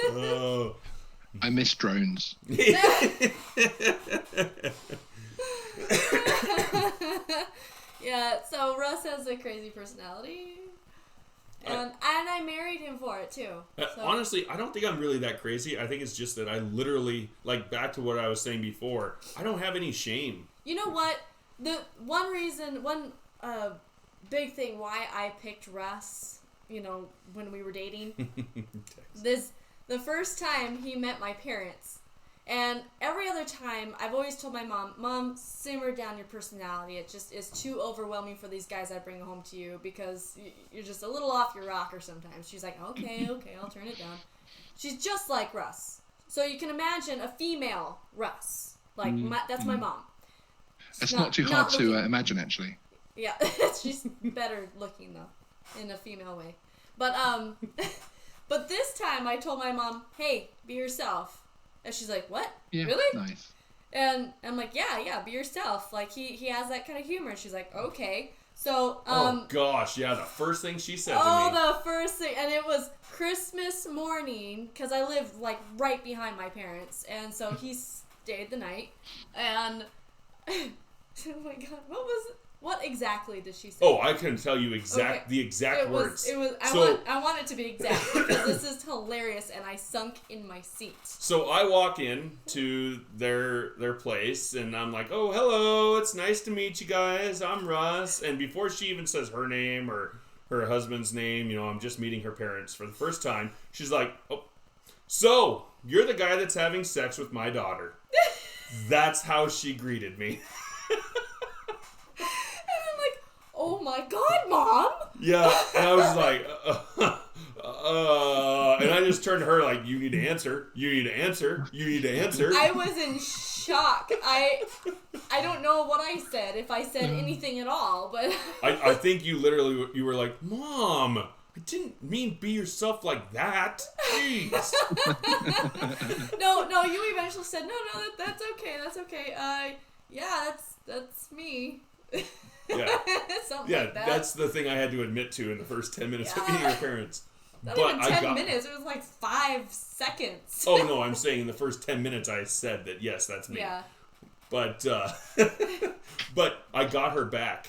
Oh. I miss drones. Yeah, so Russ has a crazy personality. And I married him for it too. So. Honestly, I don't think I'm really that crazy. I think it's just that I literally, like, back to what I was saying before, I don't have any shame. You know what? The one big thing why I picked Russ, when we were dating, the first time he met my parents, and every other time I've always told my mom, simmer down your personality. It just is too overwhelming for these guys I bring home to you because you're just a little off your rocker sometimes. She's like, okay, I'll turn it down. She's just like Russ. So you can imagine a female Russ. Like, that's my mom. It's not too hard to imagine, actually. Yeah, she's better looking though, in a female way. But but this time I told my mom, "Hey, be yourself," and she's like, "What? Yeah, really?" Nice. And I'm like, "Yeah, be yourself." Like he has that kind of humor. And she's like, "Okay." So oh gosh, yeah, the first thing she said to me. Oh, the first thing, and it was Christmas morning because I live like right behind my parents, and so he stayed the night, and oh my god, what exactly did she say? Oh, I couldn't tell you the exact words. I want it to be exact because this is hilarious, and I sunk in my seat. So I walk in to their place, and I'm like, "Oh, hello! It's nice to meet you guys. I'm Russ." And before she even says her name or her husband's name, I'm just meeting her parents for the first time. She's like, "Oh, so you're the guy that's having sex with my daughter." That's how she greeted me. Oh my god, Mom! Yeah, and I was like, and I just turned to her like, you need to answer, you need to answer, you need to answer. I was in shock. I don't know what I said, if I said anything at all, but... I think you were like, Mom, I didn't mean be yourself like that. Jeez. No, you eventually said, no, that's okay. Yeah, that's me. Yeah, like that. That's the thing I had to admit to in the first 10 minutes of meeting your parents. Not even 10 minutes, it was like 5 seconds. Oh no, I'm saying in the first 10 minutes I said that, yes, that's me. Yeah. But, but I got her back.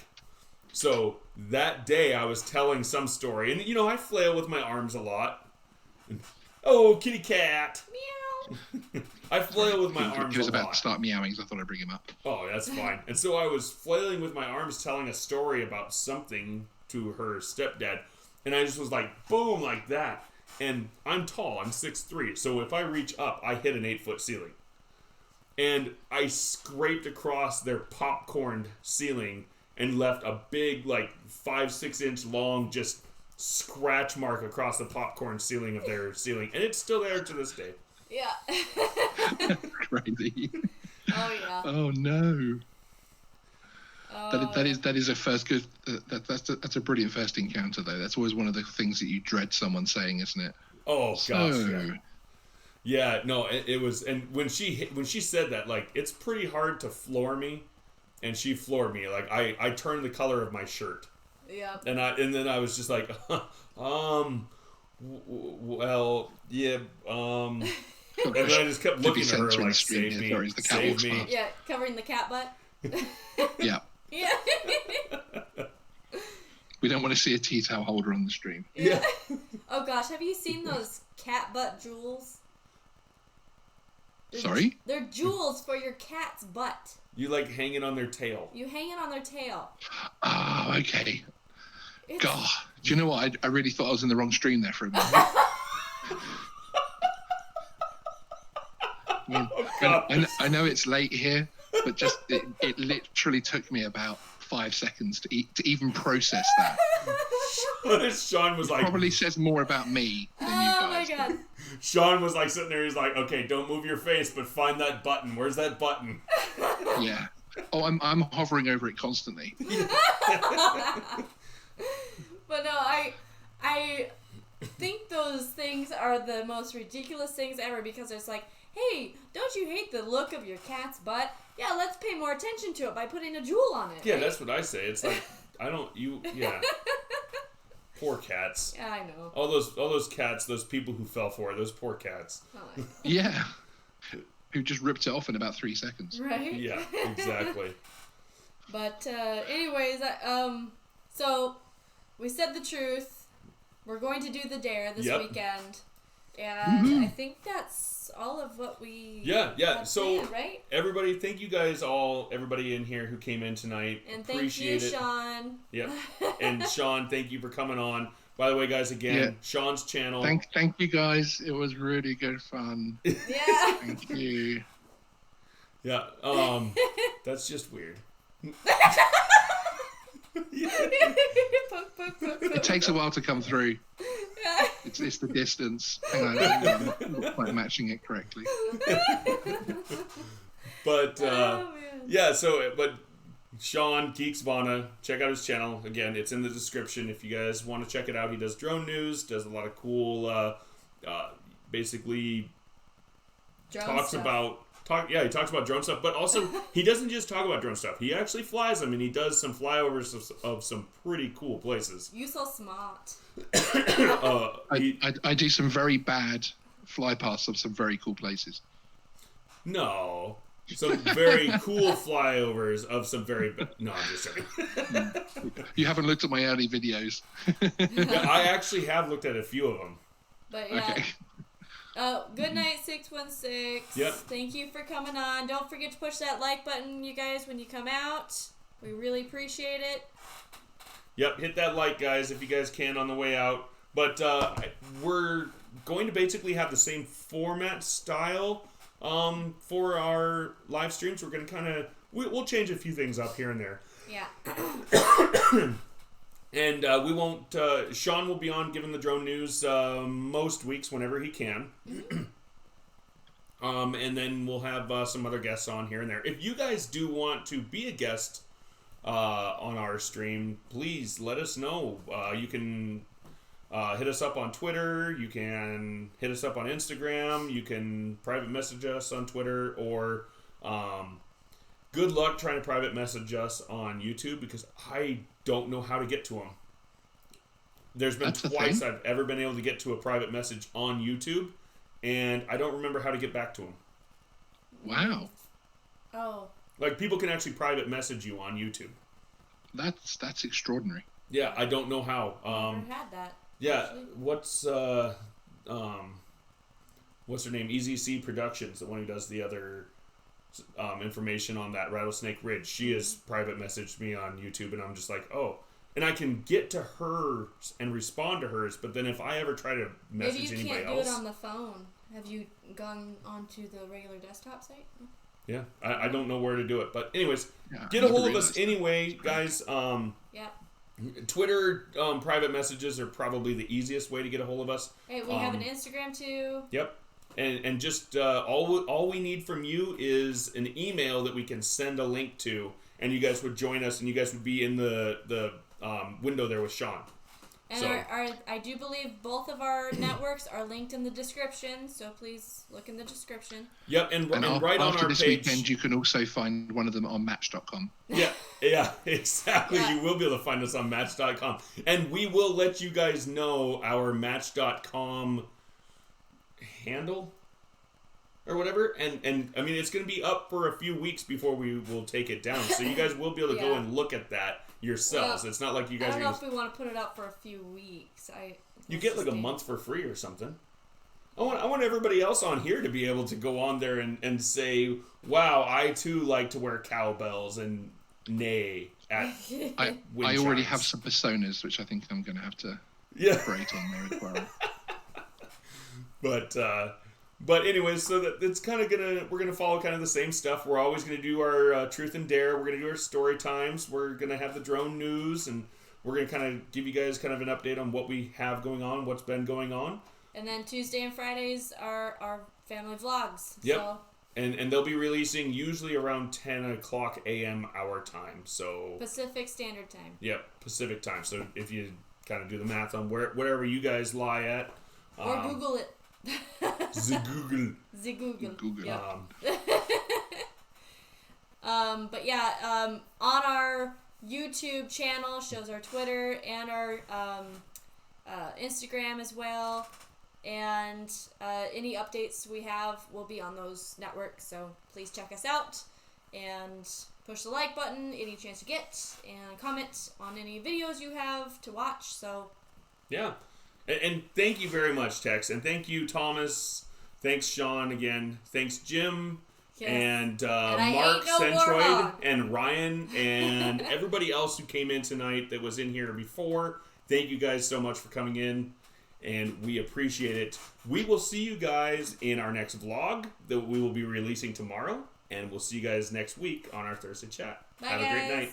So that day I was telling some story, and I flail with my arms a lot. Oh, kitty cat. Meow. I flail with my He arms was a about lot. to start meowing, so I thought I'd bring him up. Oh, that's fine. And so I was flailing with my arms telling a story about something to her stepdad. And I just was like, boom, like that. And I'm tall. I'm 6'3". So if I reach up, I hit an 8-foot ceiling. And I scraped across their popcorned ceiling and left a big, like, 5-6 inch long, just scratch mark across the popcorn ceiling of their ceiling. And it's still there to this day. Yeah. Crazy. Oh yeah. Oh no. Oh, That is a first good. That's a brilliant first encounter though. That's always one of the things that you dread someone saying, isn't it? Oh gosh. So, Yeah. Yeah, no, it was, and when she said that, like, it's pretty hard to floor me, and she floored me. Like, I turned the color of my shirt, yeah. and then I was just like, well, yeah, and then I just kept looking at her censoring like, the stream save here. me, Sorry, it's the cat save walks me. past. Yeah, covering the cat butt. Yeah. Yeah. We don't want to see a tea towel holder on the stream. Yeah. Oh gosh, have you seen those cat butt jewels? Sorry? They're jewels for your cat's butt. You like hanging on their tail. You hang it on their tail. Oh, okay. It's, God, do you know what? I really thought I was in the wrong stream there for a minute. I know it's late here, but just it literally took me about 5 seconds to even process that. Sean was like, Probably says more about me than you Oh guys. my god. Sean was like sitting there. He's like, okay, don't move your face, but find that button. Where's that button? Yeah. Oh, I'm hovering over it constantly. But no, I think those things are the most ridiculous things ever because it's like, hey, don't you hate the look of your cat's butt? Yeah, let's pay more attention to it by putting a jewel on it. Yeah, right? that's what I say. It's like, yeah. Poor cats. Yeah, I know. All those cats, those people who fell for it, those poor cats. Oh, Yeah. Who just ripped it off in about 3 seconds. right? Yeah, exactly. But anyways, so we said the truth. We're going to do the dare this Yep. weekend, and I think that's all of what we Yeah. had So planned, right? everybody, thank you guys everybody in here who came in tonight. And thank Appreciate you, it. Sean. Yep. And Sean, thank you for coming on. By the way, guys, again, Yeah. Sean's channel. Thank you guys. It was really good fun. Yeah. Thank you. Yeah. That's just weird. It takes a while to come through. It's the distance. Hang on, I'm not quite matching it correctly. But Oh, man. yeah, but Sean Geeksvana, check out his channel. Again, it's in the description if you guys want to check it out. He does drone news, does a lot of cool, basically Drone talks stuff. he talks about drone stuff, but also he doesn't just talk about drone stuff. He actually flies them, and he does some flyovers of some pretty cool places. You so smart. I do some very bad fly pasts of some very cool places. No. Some very cool flyovers of some very... No, I'm just joking. You haven't looked at my early videos. Yeah, I actually have looked at a few of them. But yeah. Okay. Good night, 616. Yep. Thank you for coming on. Don't forget to push that like button, you guys, when you come out. We really appreciate it. Yep, hit that like, guys, if you guys can on the way out. But we're going to basically have the same format style for our live streams. We're going to kind of... We'll change a few things up here and there. Yeah. And we won't... Sean will be on giving the drone news most weeks whenever he can. And then we'll have some other guests on here and there. If you guys do want to be a guest on our stream, please let us know. You can hit us up on Twitter. You can hit us up on Instagram. You can private message us on Twitter. Or good luck trying to private message us on YouTube because I don't know how to get to them. There's been twice I've ever been able to get to a private message on YouTube, and I don't remember how to get back to them. Wow. Oh. Like, people can actually private message you on YouTube. That's extraordinary. Yeah, I don't know how. Never had that. Yeah, Actually. what's what's her name? EZC Productions, the one who does the other information on that Rattlesnake Ridge. She has private messaged me on YouTube, and I'm just like, oh. And I can get to her and respond to hers, but then if I ever try to message anybody else... Maybe you can't do it on the phone. Have you gone onto the regular desktop site? Yeah, I don't know where to do it. But anyways, get a hold of us anyway, guys. Yeah. Twitter private messages are probably the easiest way to get a hold of us. Hey, we have an Instagram too. Yep. And just all we need from you is an email that we can send a link to, and you guys would join us, and you guys would be in the window there with Sean. And so. I do believe both of our networks are linked in the description, so please look in the description. Yep, and right on our this page. Weekend, you can also find one of them on Match.com. Yeah, exactly. Yeah. You will be able to find us on Match.com, and we will let you guys know our Match.com handle or whatever. And I mean, it's going to be up for a few weeks before we will take it down, so you guys will be able to go and look at that yourselves. Well, it's not like you guys. I don't know if we want to put it up for a few weeks. You get like a month for free or something. I want everybody else on here to be able to go on there and say, "Wow, I too like to wear cowbells and neigh at." I already have some personas, which I think I'm going to have to create on there as well. But anyways, so that it's kind of we're gonna follow kind of the same stuff. We're always gonna do our truth and dare. We're gonna do our story times. We're gonna have the drone news, and we're gonna kind of give you guys kind of an update on what we have going on, what's been going on. And then Tuesday and Fridays are our family vlogs. Yep. So. And they'll be releasing usually around 10 o'clock a.m. our time. So Pacific Standard Time. Yep, Pacific time. So if you kind of do the math on wherever you guys lie at. Or Google it. The Google. Yep. But yeah, on our YouTube channel shows our Twitter and our Instagram as well, and any updates we have will be on those networks. So please check us out and push the like button any chance you get, and comment on any videos you have to watch. So yeah. And thank you very much, Tex. And thank you, Thomas. Thanks, Sean, again. Thanks, Jim. Yes. And Mark Centroid and Ryan and everybody else who came in tonight that was in here before. Thank you guys so much for coming in, and we appreciate it. We will see you guys in our next vlog that we will be releasing tomorrow, and we'll see you guys next week on our Thursday chat. Bye, Have a great night.